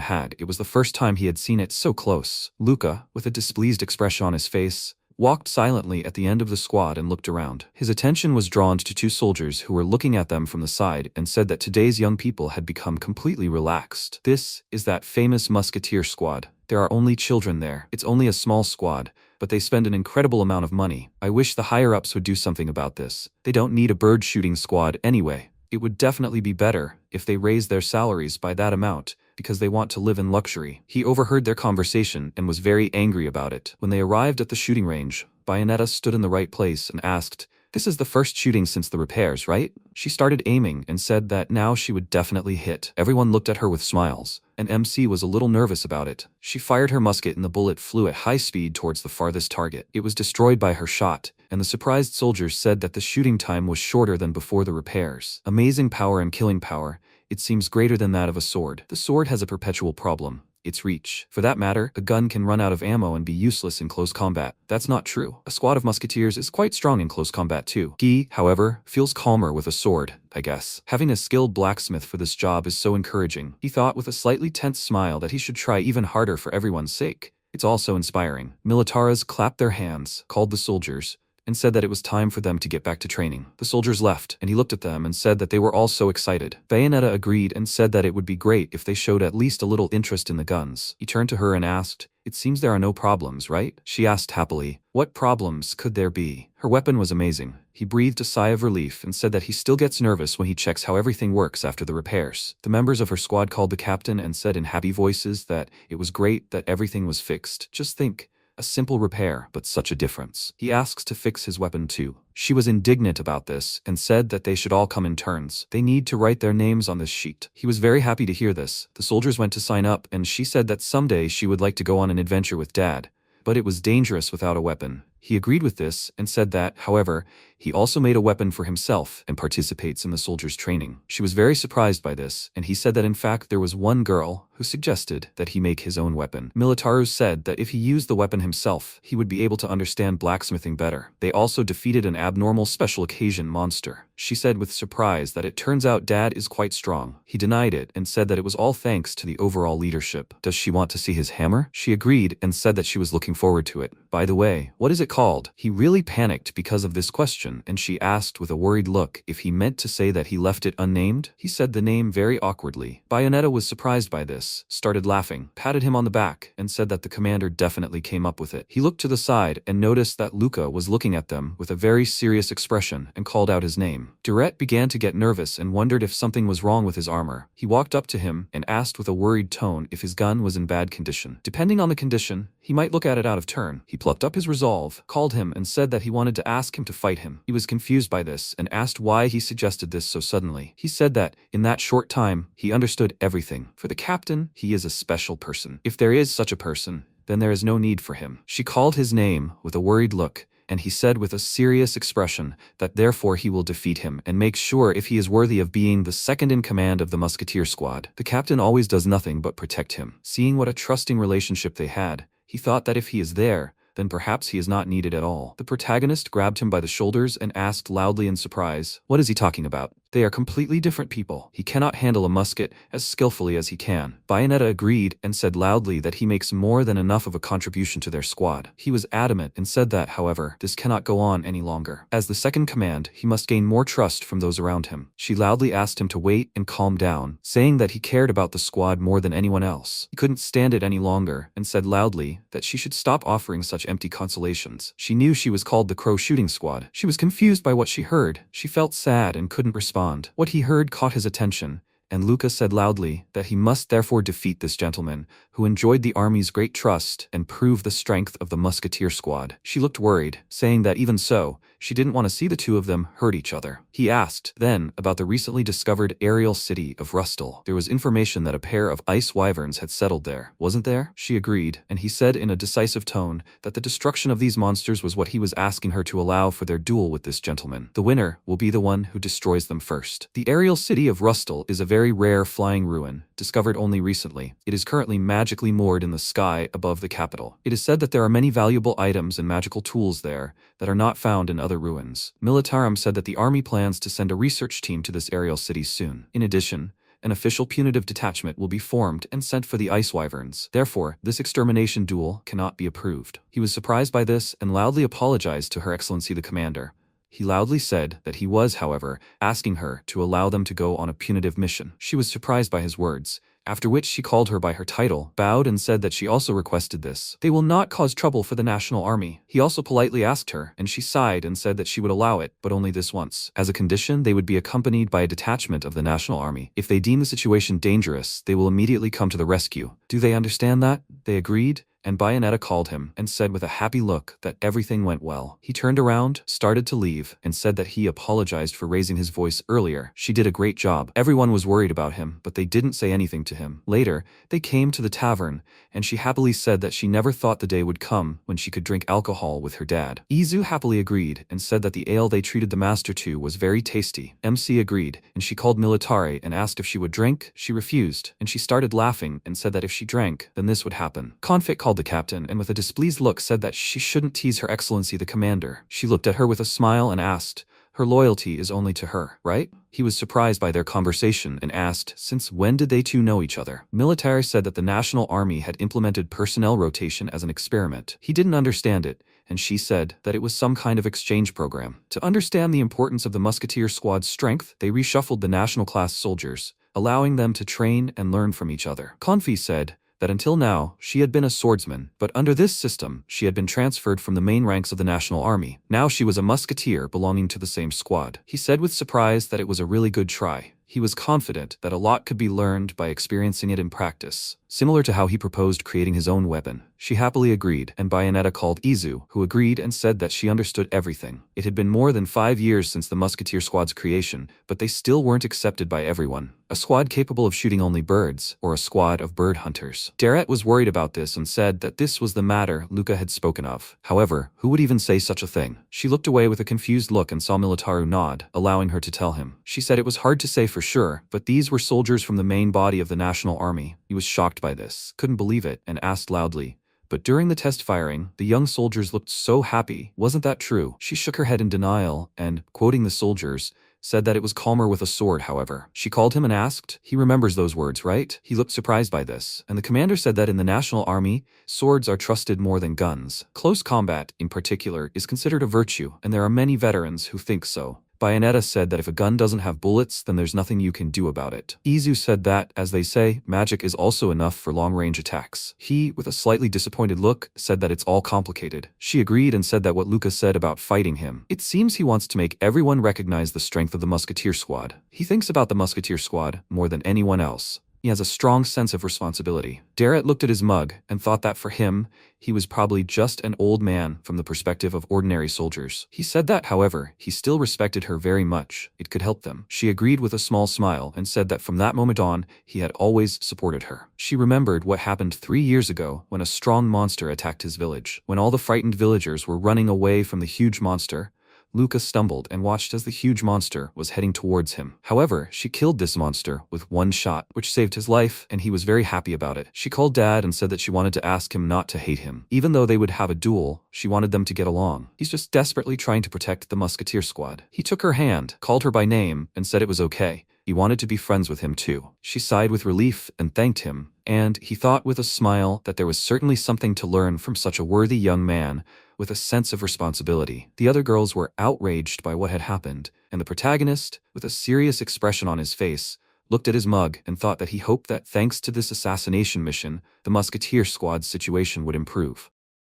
had. It was the first time he had seen it so close. Luca, with a displeased expression on his face, walked silently at the end of the squad and looked around. His attention was drawn to two soldiers who were looking at them from the side and said that today's young people had become completely relaxed. This is that famous musketeer squad. There are only children there. It's only a small squad, but they spend an incredible amount of money. I wish the higher-ups would do something about this. They don't need a bird shooting squad anyway. It would definitely be better if they raised their salaries by that amount, because they want to live in luxury. He overheard their conversation and was very angry about it. When they arrived at the shooting range, Bayonetta stood in the right place and asked, "This is the first shooting since the repairs, right?" She started aiming and said that now she would definitely hit. Everyone looked at her with smiles, and MC was a little nervous about it. She fired her musket and the bullet flew at high speed towards the farthest target. It was destroyed by her shot, and the surprised soldiers said that the shooting time was shorter than before the repairs. Amazing power and killing power. It seems greater than that of a sword. The sword has a perpetual problem: its reach. For that matter, a gun can run out of ammo and be useless in close combat. That's not true. A squad of musketeers is quite strong in close combat too. Guy, however, feels calmer with a sword, I guess. Having a skilled blacksmith for this job is so encouraging. He thought with a slightly tense smile that he should try even harder for everyone's sake. It's also inspiring. Militaras clapped their hands, called the soldiers, and said that it was time for them to get back to training. The soldiers left, and he looked at them and said that they were all so excited. Bayonetta agreed and said that it would be great if they showed at least a little interest in the guns. He turned to her and asked, "It seems there are no problems, right?" She asked happily, "What problems could there be?" Her weapon was amazing. He breathed a sigh of relief and said that he still gets nervous when he checks how everything works after the repairs. The members of her squad called the captain and said in happy voices that it was great that everything was fixed. Just think. A simple repair, but such a difference. He asks to fix his weapon too. She was indignant about this and said that they should all come in turns. They need to write their names on this sheet. He was very happy to hear this. The soldiers went to sign up and she said that someday she would like to go on an adventure with Dad, but it was dangerous without a weapon. He agreed with this and said that, however, he also made a weapon for himself and participates in the soldiers' training. She was very surprised by this, and he said that in fact there was one girl who suggested that he make his own weapon. Militaru said that if he used the weapon himself, he would be able to understand blacksmithing better. They also defeated an abnormal special occasion monster. She said with surprise that it turns out Dad is quite strong. He denied it and said that it was all thanks to the overall leadership. Does she want to see his hammer? She agreed and said that she was looking forward to it. By the way, what is it called? He really panicked because of this question, and she asked with a worried look if he meant to say that he left it unnamed. He said the name very awkwardly. Bayonetta was surprised by this, started laughing, patted him on the back, and said that the commander definitely came up with it. He looked to the side and noticed that Luca was looking at them with a very serious expression and called out his name. Durette began to get nervous and wondered if something was wrong with his armor. He walked up to him and asked with a worried tone if his gun was in bad condition. Depending on the condition, he might look at it out of turn. He plucked up his resolve, called him and said that he wanted to ask him to fight him. He was confused by this and asked why he suggested this so suddenly. He said that, in that short time, he understood everything. For the captain, he is a special person. If there is such a person, then there is no need for him. She called his name with a worried look, and he said with a serious expression that therefore he will defeat him and make sure if he is worthy of being the second in command of the musketeer squad. The captain always does nothing but protect him. Seeing what a trusting relationship they had, he thought that if he is there, then perhaps he is not needed at all. The protagonist grabbed him by the shoulders and asked loudly in surprise, "What is he talking about?" They are completely different people. He cannot handle a musket as skillfully as he can. Bayonetta agreed and said loudly that he makes more than enough of a contribution to their squad. He was adamant and said that, however, this cannot go on any longer. As the second command, he must gain more trust from those around him. She loudly asked him to wait and calm down, saying that he cared about the squad more than anyone else. He couldn't stand it any longer and said loudly that she should stop offering such empty consolations. She knew she was called the Crow Shooting Squad. She was confused by what she heard. She felt sad and couldn't respond. What he heard caught his attention, and Luca said loudly that he must therefore defeat this gentleman, who enjoyed the army's great trust and prove the strength of the musketeer squad. She looked worried, saying that even so, she didn't want to see the two of them hurt each other. He asked, then, about the recently discovered aerial city of Rustal. There was information that a pair of ice wyverns had settled there, wasn't there? She agreed, and he said in a decisive tone that the destruction of these monsters was what he was asking her to allow for their duel with this gentleman. The winner will be the one who destroys them first. The aerial city of Rustal is a very rare flying ruin, discovered only recently. It is currently magically moored in the sky above the capital. It is said that there are many valuable items and magical tools there that are not found in other ruins. Militar said that the army plans to send a research team to this aerial city soon. In addition, an official punitive detachment will be formed and sent for the ice wyverns. Therefore, this extermination duel cannot be approved. He was surprised by this and loudly apologized to Her Excellency the Commander. He loudly said that he was, however, asking her to allow them to go on a punitive mission. She was surprised by his words, after which she called her by her title, bowed and said that she also requested this. They will not cause trouble for the national army. He also politely asked her, and she sighed and said that she would allow it, but only this once. As a condition, they would be accompanied by a detachment of the national army. If they deem the situation dangerous, they will immediately come to the rescue. Do they understand that? They agreed, and Bayonetta called him and said with a happy look that everything went well. He turned around, started to leave, and said that he apologized for raising his voice earlier. She did a great job. Everyone was worried about him, but they didn't say anything to him. Later, they came to the tavern, and she happily said that she never thought the day would come when she could drink alcohol with her dad. Izu happily agreed and said that the ale they treated the master to was very tasty. MC agreed, and she called Militare and asked if she would drink. She refused, and she started laughing and said that if she drank, then this would happen. Confit called the captain and with a displeased look said that she shouldn't tease Her Excellency the Commander. She looked at her with a smile and asked, her loyalty is only to her, right? He was surprised by their conversation and asked, since when did they two know each other? Militar said that the National Army had implemented personnel rotation as an experiment. He didn't understand it, and she said that it was some kind of exchange program. To understand the importance of the musketeer squad's strength, they reshuffled the national class soldiers, allowing them to train and learn from each other. Konfi said that until now, she had been a swordsman, but under this system, she had been transferred from the main ranks of the National Army. Now she was a musketeer belonging to the same squad. He said with surprise that it was a really good try. He was confident that a lot could be learned by experiencing it in practice, similar to how he proposed creating his own weapon. She happily agreed, and Bayonetta called Izu, who agreed and said that she understood everything. It had been more than 5 years since the musketeer squad's creation, but they still weren't accepted by everyone. A squad capable of shooting only birds, or a squad of bird hunters. Darrett was worried about this and said that this was the matter Luca had spoken of. However, who would even say such a thing? She looked away with a confused look and saw Militaru nod, allowing her to tell him. She said it was hard to say for sure, but these were soldiers from the main body of the National Army. He was shocked by this, couldn't believe it, and asked loudly, but during the test firing, the young soldiers looked so happy. Wasn't that true? She shook her head in denial and, quoting the soldiers, said that it was calmer with a sword, however. She called him and asked, he remembers those words, right? He looked surprised by this, and the commander said that in the National Army, swords are trusted more than guns. Close combat, in particular, is considered a virtue, and there are many veterans who think so. Bayonetta said that if a gun doesn't have bullets, then there's nothing you can do about it. Izu said that, as they say, magic is also enough for long-range attacks. He, with a slightly disappointed look, said that it's all complicated. She agreed and said that what Luca said about fighting him. It seems he wants to make everyone recognize the strength of the musketeer squad. He thinks about the musketeer squad more than anyone else. He has a strong sense of responsibility. Darrett looked at his mug and thought that for him, he was probably just an old man from the perspective of ordinary soldiers. He said that, however, he still respected her very much. It could help them. She agreed with a small smile and said that from that moment on, he had always supported her. She remembered what happened 3 years ago when a strong monster attacked his village. When all the frightened villagers were running away from the huge monster, Luca stumbled and watched as the huge monster was heading towards him. However, she killed this monster with one shot, which saved his life, and he was very happy about it. She called Dad and said that she wanted to ask him not to hate him. Even though they would have a duel, she wanted them to get along. He's just desperately trying to protect the Musketeer squad. He took her hand, called her by name, and said it was okay. He wanted to be friends with him too. She sighed with relief and thanked him, and he thought with a smile that there was certainly something to learn from such a worthy young man with a sense of responsibility. The other girls were outraged by what had happened, and the protagonist, with a serious expression on his face, looked at his mug and thought that he hoped that thanks to this assassination mission, the Musketeer squad's situation would improve.